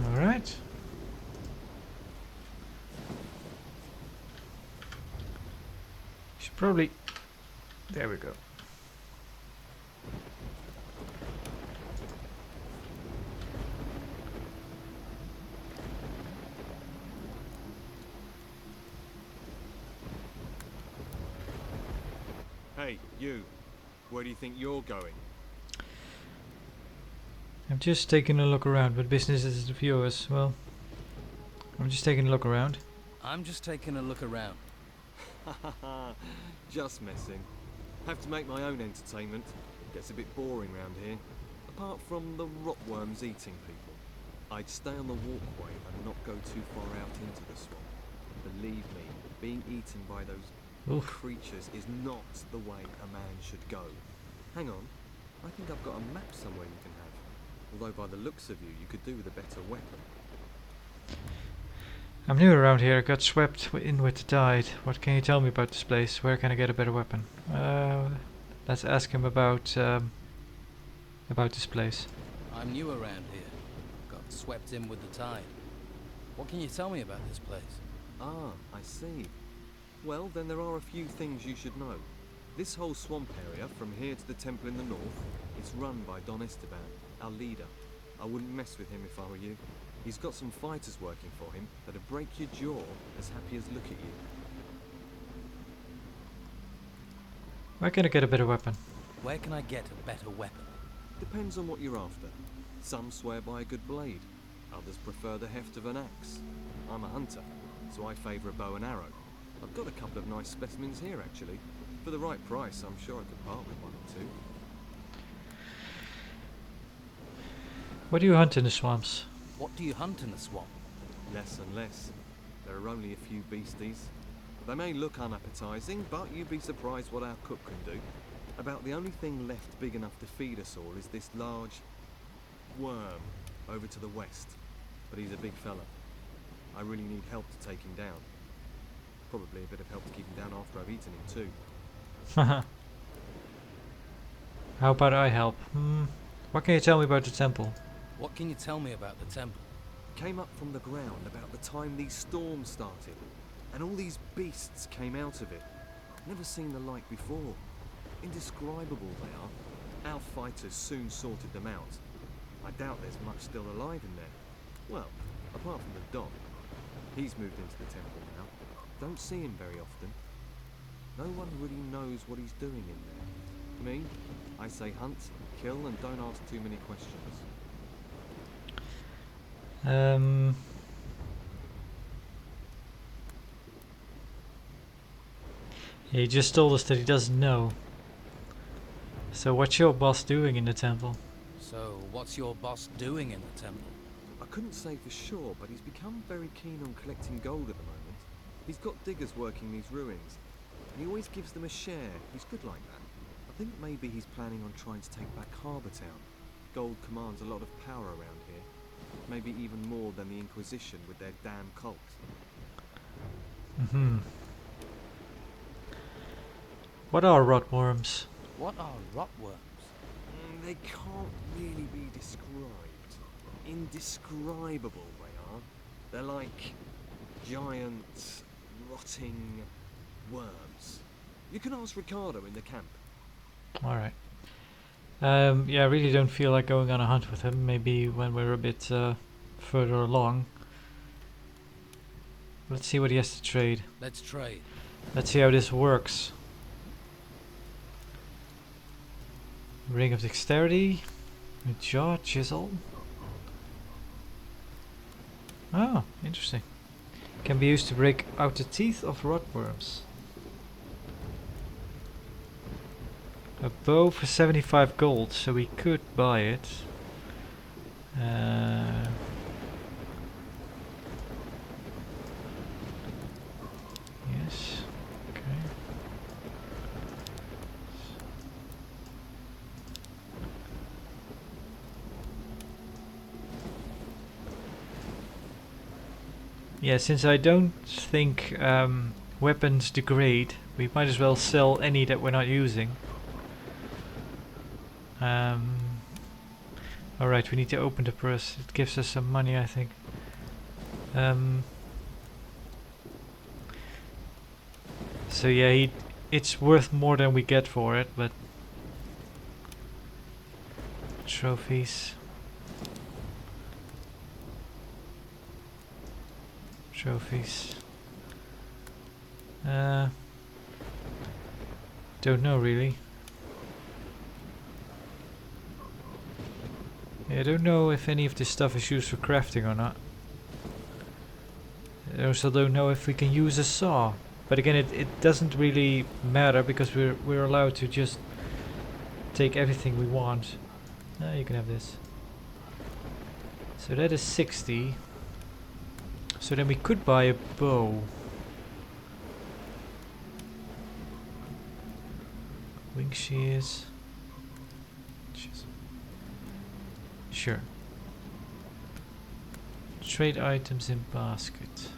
Alright. Should probably... There we go. Hey, you. Where do you think you're going? I'm just taking a look around. What business is it of yours? Well, I'm just taking a look around. I'm just taking a look around. Just messing. Have to make my own entertainment. Gets a bit boring round here. Apart from the rotworms eating people. I'd stay on the walkway and not go too far out into the swamp. Believe me, being eaten by those Oof. creatures is not the way a man should go. Hang on. I think I've got a map somewhere you can have. Although by the looks of you, you could do with a better weapon. I'm new around here. I got swept in with the tide. What can you tell me about this place? Where can I get a better weapon? Let's ask him about this place. I'm new around here. Got swept in with the tide. What can you tell me about this place? Ah, I see. Well, then there are a few things you should know. This whole swamp area, from here to the temple in the north, is run by Don Esteban, our leader. I wouldn't mess with him if I were you. He's got some fighters working for him that'd break your jaw as happy as look at you. Where can I get a better weapon? Where can I get a better weapon? Depends on what you're after. Some swear by a good blade. Others prefer the heft of an axe. I'm a hunter, so I favour a bow and arrow. I've got a couple of nice specimens here, actually. For the right price, I'm sure I could part with one or two. What do you hunt in the swamps? What do you hunt in the swamp? Less and less. There are only a few beasties. They may look unappetizing, but you'd be surprised what our cook can do. About the only thing left big enough to feed us all is this large worm over to the west. But he's a big fella. I really need help to take him down. Probably a bit of help to keep him down after I've eaten him too. How about I help? What can you tell me about the temple? What can you tell me about the temple? Came up from the ground about the time these storms started, and all these beasts came out of it. Never seen the like before. Indescribable they are. Our fighters soon sorted them out. I doubt there's much still alive in there. Well, apart from the Don. He's moved into the temple now. Don't see him very often. No one really knows what he's doing in there. Me, I say hunt, kill, and don't ask too many questions. He just told us that he doesn't know. So what's your boss doing in the temple? So, what's your boss doing in the temple? I couldn't say for sure, but he's become very keen on collecting gold at the moment. He's got diggers working these ruins, and he always gives them a share. He's good like that. I think maybe he's planning on trying to take back Harbour Town. Gold commands a lot of power around here. Maybe even more than the Inquisition with their damn cult. Mm-hmm. What are rotworms? What are rotworms? They can't really be described. Indescribable they are. They're like giant, rotting worms. You can ask Ricardo in the camp. Alright. Yeah, I really don't feel like going on a hunt with him. Maybe when we're a bit further along. Let's see what he has to trade. Let's trade. Let's see how this works. Ring of Dexterity. A jaw chisel. Oh, interesting. Can be used to break out the teeth of rotworms. A bow for 75 gold, so we could buy it. Yes. Okay. Yeah, since I don't think weapons degrade, we might as well sell any that we're not using. Alright, we need to open the purse. It gives us some money, I think. So yeah, it's worth more than we get for it, but... Trophies. Trophies. Don't know really. Yeah, I don't know if any of this stuff is used for crafting or not. I also don't know if we can use a saw. But again, it doesn't really matter because we're allowed to just take everything we want. You can have this. So that is 60. So then we could buy a bow. Wing shears. Sure. Trade items in basket.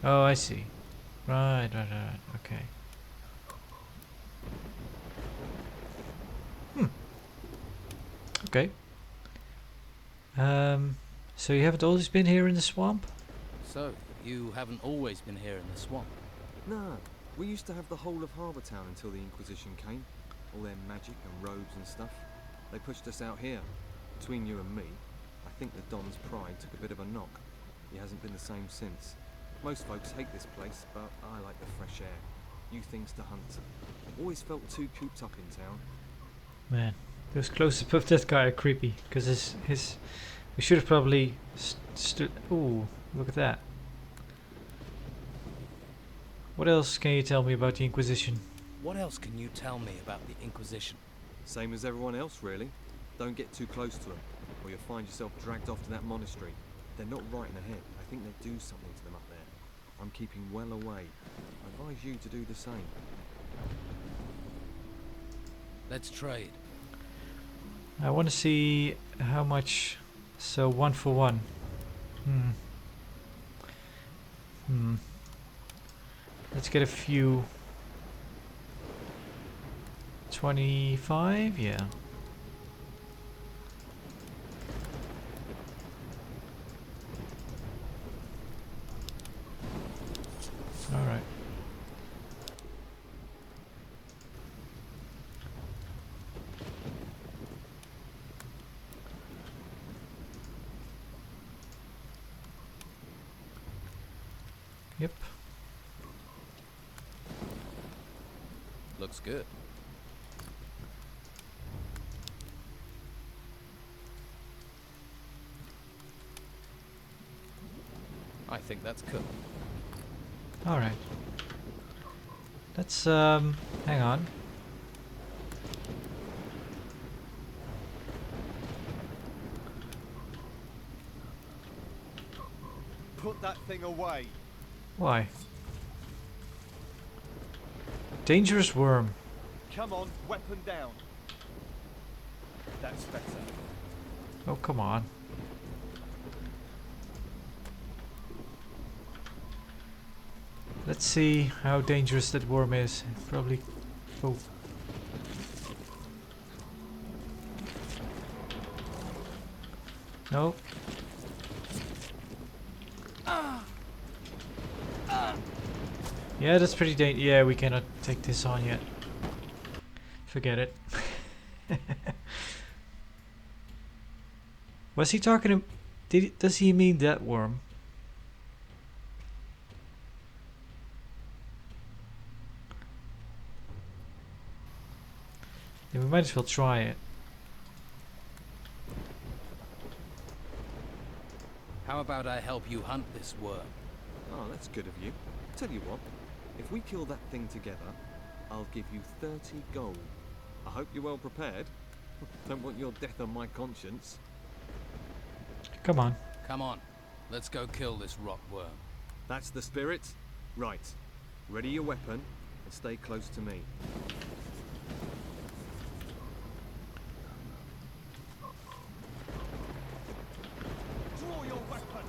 Oh, I see. Right. Okay. Okay. So you haven't always been here in the swamp? So, you haven't always been here in the swamp? No, we used to have the whole of Harbour Town until the Inquisition came. All their magic and robes and stuff. They pushed us out here. Between you and me, I think the Don's pride took a bit of a knock. He hasn't been the same since. Most folks hate this place, but I like the fresh air. New things to hunt. Always felt too cooped up in town. Man, those close-up of that guy are creepy. Because his we should have probably stood... Ooh, look at that. What else can you tell me about the Inquisition? What else can you tell me about the Inquisition? Same as everyone else, really. Don't get too close to them, or you'll find yourself dragged off to that monastery. They're not right in the head. I think they do something to them up there. I'm keeping well away. I advise you to do the same. Let's trade. I want to see how much... So 1 for 1. Let's get a few. 25, yeah. All right. Yep. Looks good. I think that's cooked. All right. Let's hang on. Put that thing away. Why? Dangerous worm. Come on, weapon down. That's better. Oh, come on. Let's see how dangerous that worm is. Probably. Oh. No. Yeah, that's pretty dangerous. Yeah, we cannot take this on yet. Forget it. Was he talking to... does he mean that worm? Yeah, we might as well try it. How about I help you hunt this worm? Oh, that's good of you. Tell you what, if we kill that thing together, I'll give you 30 gold. I hope you're well prepared. Don't want your death on my conscience. Come on. Come on, let's go kill this rock worm. That's the spirit? Right. Ready your weapon and stay close to me. Draw your weapon.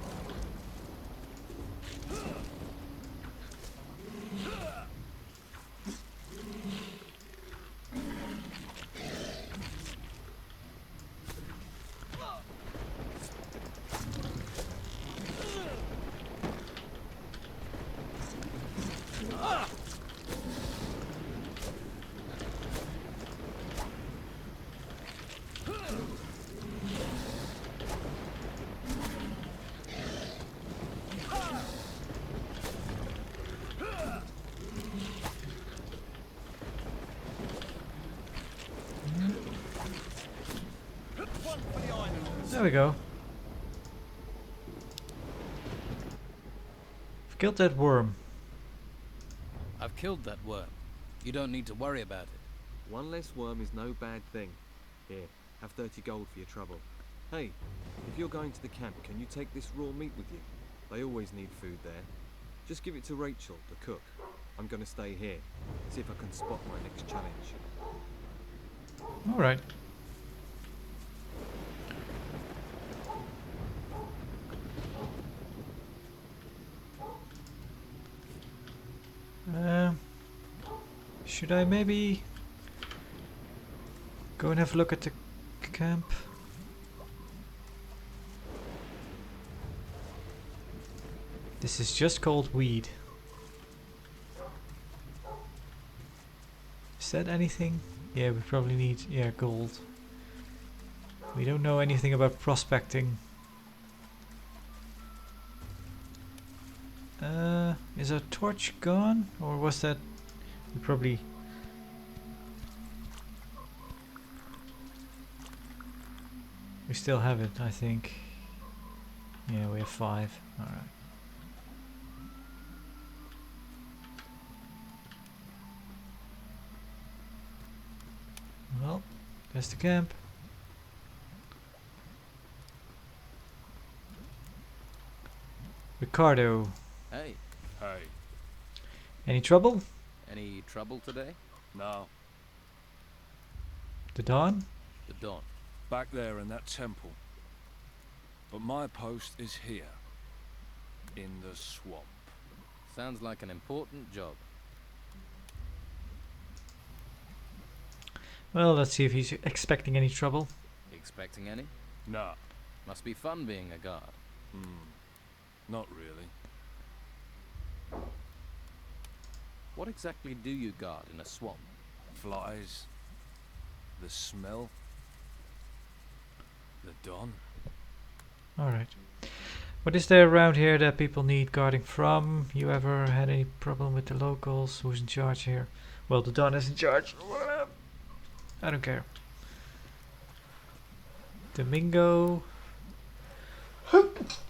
There we go. I've killed that worm. I've killed that worm. You don't need to worry about it. One less worm is no bad thing. Here, have 30 gold for your trouble. Hey, if you're going to the camp, can you take this raw meat with you? They always need food there. Just give it to Rachel, the cook. I'm gonna stay here. See if I can spot my next challenge. Alright. Should I maybe go and have a look at the camp? This is just called weed. Is that anything? Yeah, we probably need, yeah, gold. We don't know anything about prospecting. Is our torch gone? Or was that... We probably... We still have it, I think. Yeah, we have 5. Alright. Well, there's the camp. Ricardo. Hey, Hey, Any trouble? any trouble today? no. The dawn? The dawn. Back there in that temple. But my post is here. In the swamp. Sounds like an important job. Well, let's see if he's expecting any trouble. Expecting any? Nah. Must be fun being a guard. Not really. What exactly do you guard in a swamp? Flies. The smell. The dawn. Alright. What is there around here that people need guarding from? You ever had any problem with the locals? Who's in charge here? Well, the Don is in charge. I don't care. Domingo.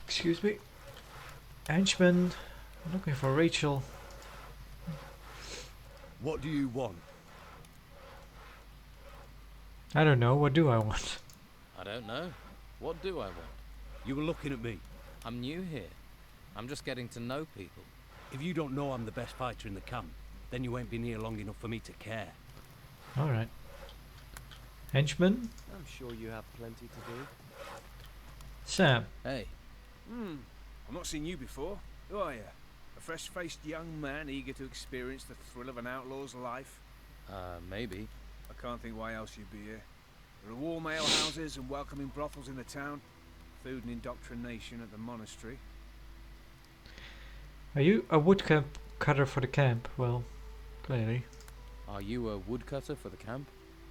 Excuse me. Henchman. I'm looking for Rachel. What do you want? I don't know. What do I want? I don't know. What do I want? You were looking at me. I'm new here. I'm just getting to know people. If you don't know I'm the best fighter in the camp, then you ain't been here long enough for me to care. Alright. Henchman. I'm sure you have plenty to do. Sam. Hey, I've not seen you before. Who are you? A fresh-faced young man eager to experience the thrill of an outlaw's life? maybe. I can't think why else you'd be here. There are warm alehouses and welcoming brothels in the town. Food and indoctrination at the monastery. Are you a woodcutter for the camp? Well, clearly. Are you a woodcutter for the camp?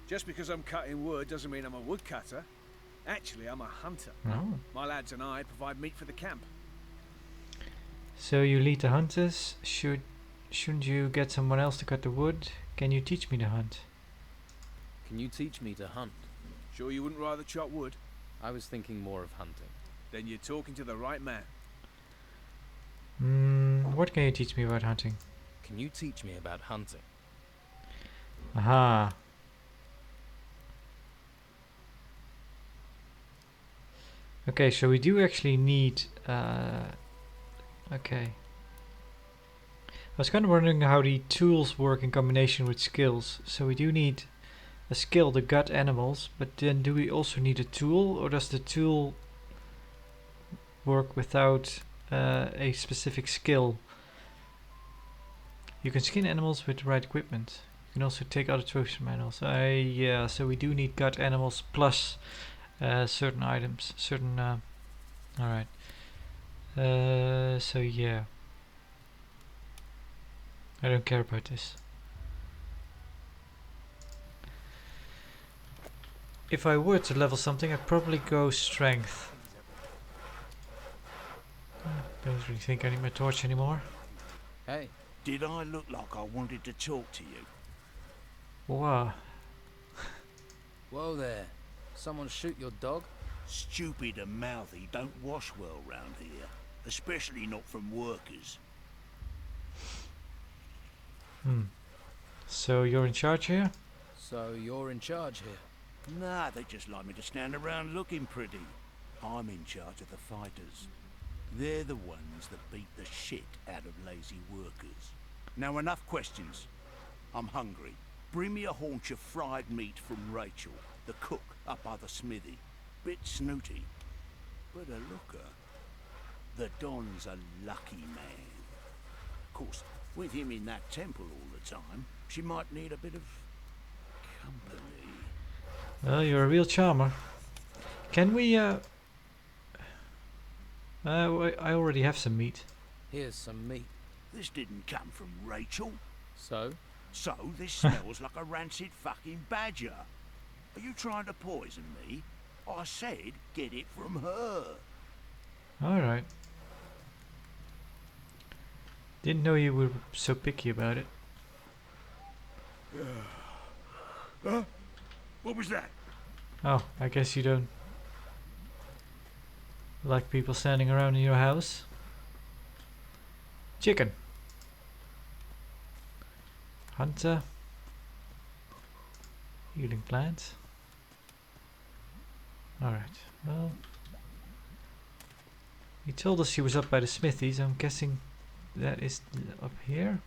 Just because I'm cutting wood doesn't mean I'm a woodcutter. Actually, I'm a hunter. Oh. My lads and I provide meat for the camp. So you lead the hunters? Shouldn't you get someone else to cut the wood? Can you teach me to hunt? Can you teach me to hunt? Sure you wouldn't rather chop wood? I was thinking more of hunting. Then you're talking to the right man. What can you teach me about hunting? Can you teach me about hunting? Aha. Okay, so we do actually need... okay. I was kind of wondering how the tools work in combination with skills. So we do need a skill to gut animals, but then do we also need a tool, or does the tool work without a specific skill? You can skin animals with the right equipment. You can also take other trophies from animals. Yeah, so we do need gut animals plus certain items. Certain. Alright. So yeah. I don't care about this. If I were to level something, I'd probably go strength. Don't really think I need my torch anymore. Hey, Did I look like I wanted to talk to you? Wow. whoa there. Someone shoot your dog? Stupid and mouthy don't wash well round here, especially not from workers. So you're in charge here? So you're in charge here. Nah, they just like me to stand around looking pretty. I'm in charge of the fighters. They're the ones that beat the shit out of lazy workers. Now enough questions. I'm hungry. Bring me a haunch of fried meat from Rachel, the cook up by the smithy. Bit snooty, but a looker. The Don's a lucky man. Of course, with him in that temple all the time, she might need a bit of company. Well, you're a real charmer. Can we, I already have some meat. Here's some meat. This didn't come from Rachel. So? So this smells like a rancid fucking badger. Are you trying to poison me? I said get it from her. Alright. Didn't know you were so picky about it. What was that? Oh, I guess you don't like people standing around in your house. Chicken. Hunter. Healing plant. Alright, well. He told us he was up by the smithy, so I'm guessing that is up here.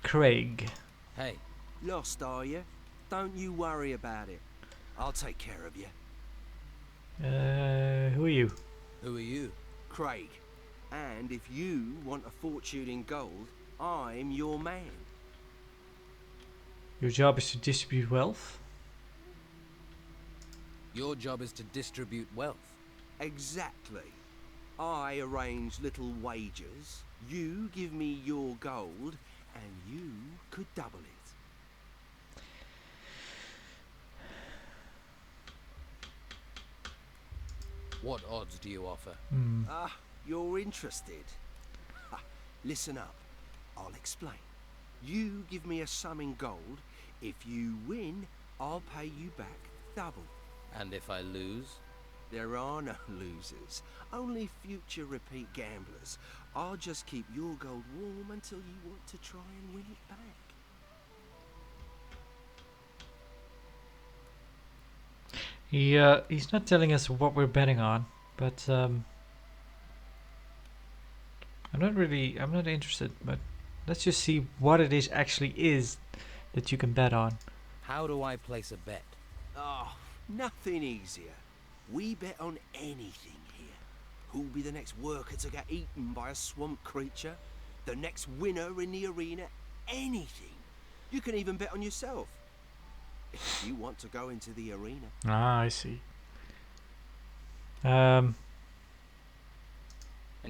Craig. Hey, Lost, are you? Don't you worry about it. I'll take care of you. Who are you? who are you? Craig. And if you want a fortune in gold, I'm your man. Your job is to distribute wealth? Your job is to distribute wealth. Exactly. I arrange little wagers, you give me your gold, and you could double it. What odds do you offer? Ah, you're interested. Ha, listen up. I'll explain. You give me a sum in gold. If you win, I'll pay you back double. And if I lose? There are no losers, only future repeat gamblers. I'll just keep your gold warm until you want to try and win it back. He's not telling us what we're betting on, but I'm not interested, but let's just see what it actually is that you can bet on. How do I place a bet? Oh, nothing easier. We bet on anything here. Who'll be the next worker to get eaten by a swamp creature? The next winner in the arena? Anything. You can even bet on yourself. If you want to go into the arena. Ah, I see. And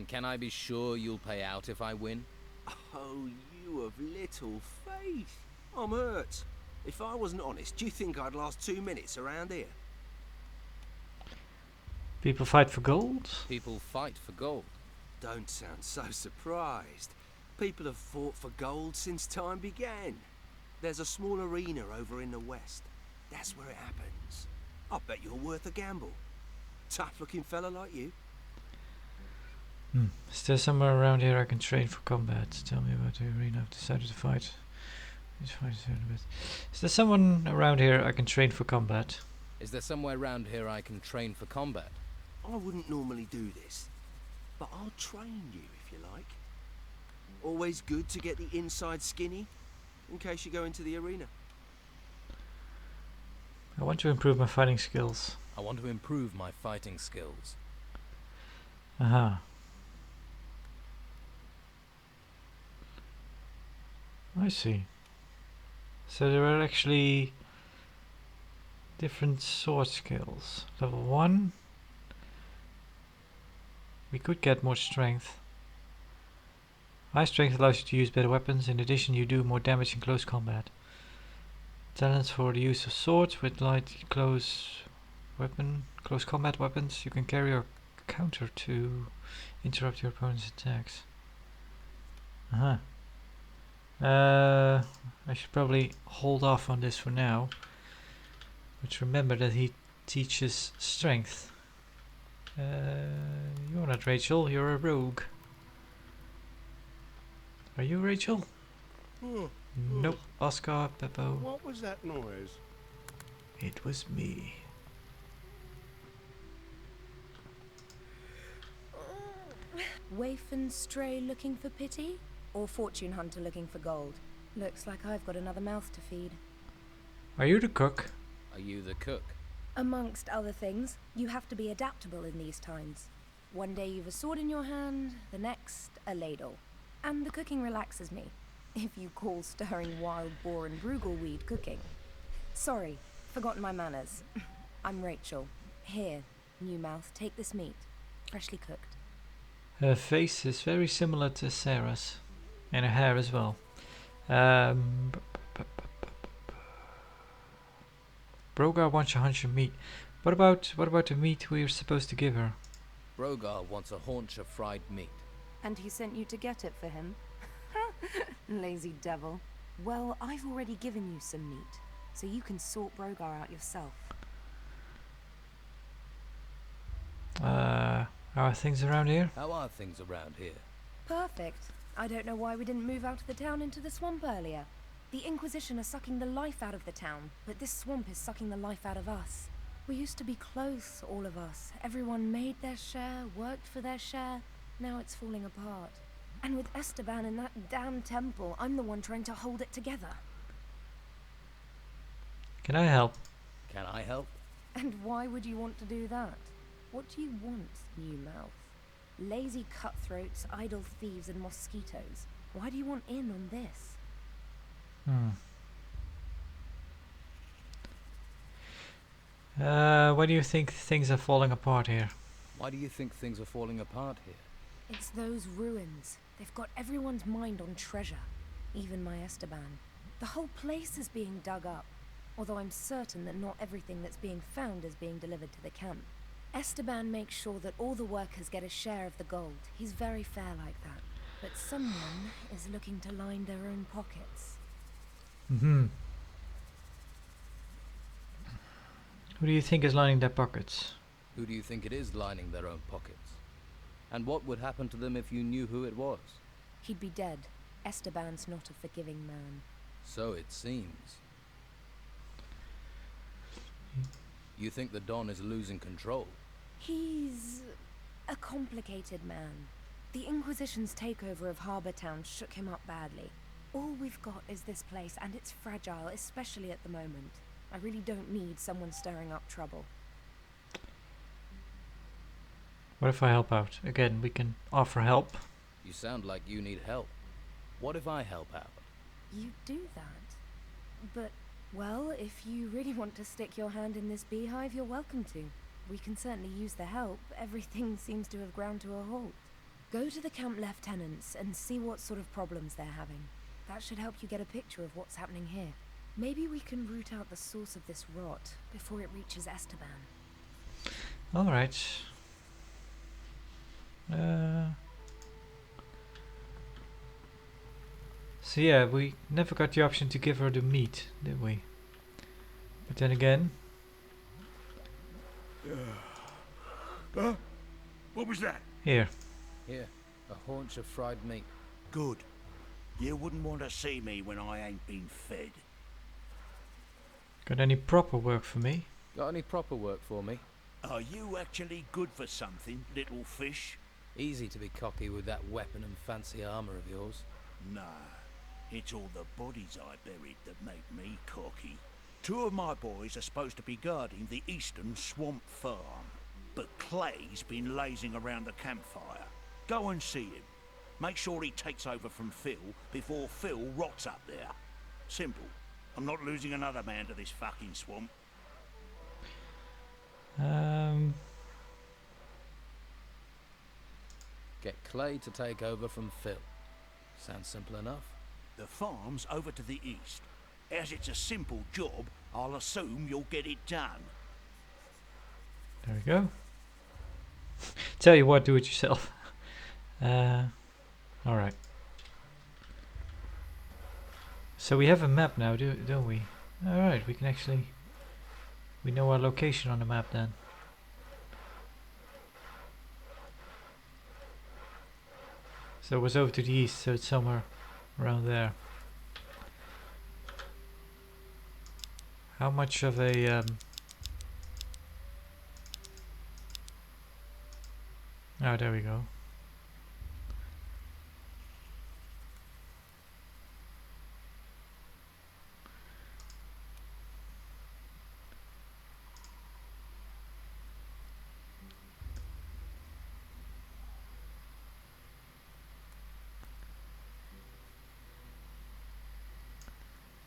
can I be sure you'll pay out if I win? Oh, you of little faith. I'm hurt. If I wasn't honest, do you think I'd last 2 minutes around here? People fight for gold? People fight for gold. Don't sound so surprised. People have fought for gold since time began. There's a small arena over in the west. That's where it happens. I bet you're worth a gamble. Tough-looking fella like you. Is there somewhere around here I can train for combat? Tell me about the arena I've decided to fight. Is there someone around here I can train for combat? Is there somewhere around here I can train for combat? I wouldn't normally do this, but I'll train you if you like. Always good to get the inside skinny, in case you go into the arena. I want to improve my fighting skills. I want to improve my fighting skills. Aha. I see. So there are actually different sword skills. Level 1. We could get more strength. High strength allows you to use better weapons. In addition, you do more damage in close combat. Talents for the use of swords with light close combat weapons. You can carry or counter to interrupt your opponent's attacks. I should probably hold off on this for now. But remember that he teaches strength. You're not Rachel, you're a rogue. Are you Rachel? Nope. Oscar, Beppo. What was that noise? It was me. Waif and stray looking for pity? Or fortune hunter looking for gold? Looks like I've got another mouth to feed. Are you the cook? Are you the cook? Amongst other things, you have to be adaptable in these times. One day you've a sword in your hand, the next a ladle. And the cooking relaxes me, if you call stirring wild boar and brugelweed cooking. Sorry, forgotten my manners. I'm Rachel. Here, new mouth, take this meat. Freshly cooked. Her face is very similar to Sarah's. And her hair as well. Brogar wants a hunch of meat. What about the meat we're supposed to give her? Brogar wants a haunch of fried meat. And he sent you to get it for him? Lazy devil. Well, I've already given you some meat, so you can sort Brogar out yourself. How are things around here? How are things around here? Perfect. I don't know why we didn't move out of the town into the swamp earlier. The Inquisition are sucking the life out of the town, but this swamp is sucking the life out of us. We used to be close, all of us. Everyone made their share, worked for their share. Now it's falling apart. And with Esteban in that damn temple, I'm the one trying to hold it together. Can I help? Can I help? And why would you want to do that? What do you want, new mouth? Lazy cutthroats, idle thieves, and mosquitoes. Why do you want in on this? Why do you think things are falling apart here? Why do you think things are falling apart here? It's those ruins. They've got everyone's mind on treasure. Even my Esteban. The whole place is being dug up. Although I'm certain that not everything that's being found is being delivered to the camp. Esteban makes sure that all the workers get a share of the gold. He's very fair like that. But someone is looking to line their own pockets. Who do you think is lining their pockets? Who do you think it is lining their own pockets? And what would happen to them if you knew who it was? He'd be dead. Esteban's not a forgiving man. So it seems. You think the Don is losing control? He's a complicated man. The Inquisition's takeover of Harbour Town shook him up badly. All we've got is this place, and it's fragile, especially at the moment. I really don't need someone stirring up trouble. What if I help out? Again, we can offer help. You sound like you need help. What if I help out? You do that. But, well, if you really want to stick your hand in this beehive, you're welcome to. We can certainly use the help. Everything seems to have ground to a halt. Go to the camp lieutenants and see what sort of problems they're having. That should help you get a picture of what's happening here. Maybe we can root out the source of this rot before it reaches Esteban. Alright. So yeah, we never got the option to give her the meat, did we? But then again... What was that? Here. Here, a haunch of fried meat. Good. You wouldn't want to see me when I ain't been fed. Got any proper work for me? Got any proper work for me? Are you actually good for something, little fish? Easy to be cocky with that weapon and fancy armor of yours. Nah, it's all the bodies I buried that make me cocky. 2 of my boys are supposed to be guarding the eastern swamp farm, but Clay's been lazing around the campfire. Go and see him. Make sure he takes over from Phil before Phil rots up there. Simple. I'm not losing another man to this fucking swamp. Get Clay to take over from Phil. Sounds simple enough. The farm's over to the east. As it's a simple job, I'll assume you'll get it done. There we go. Tell you what, do it yourself. Alright. So we have a map now, don't we? Alright, we can actually... We know our location on the map then. So it was over to the east, so it's somewhere around there. How much of a... Oh, there we go.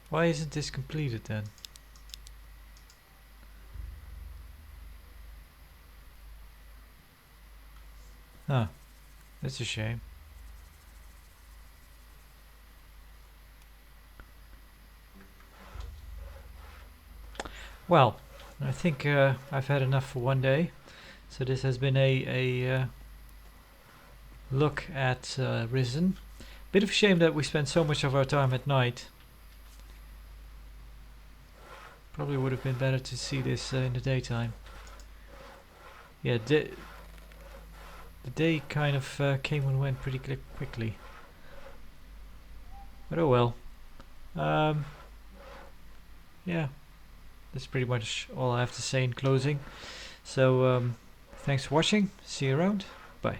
Why isn't this completed then? Huh, that's a shame. Well, I think I've had enough for one day. So this has been a look at Risen. Bit of a shame that we spent so much of our time at night. Probably would have been better to see this in the daytime. Yeah, the day kind of came and went pretty quickly. But oh well. Yeah, that's pretty much all I have to say in closing. So thanks for watching. See you around. Bye.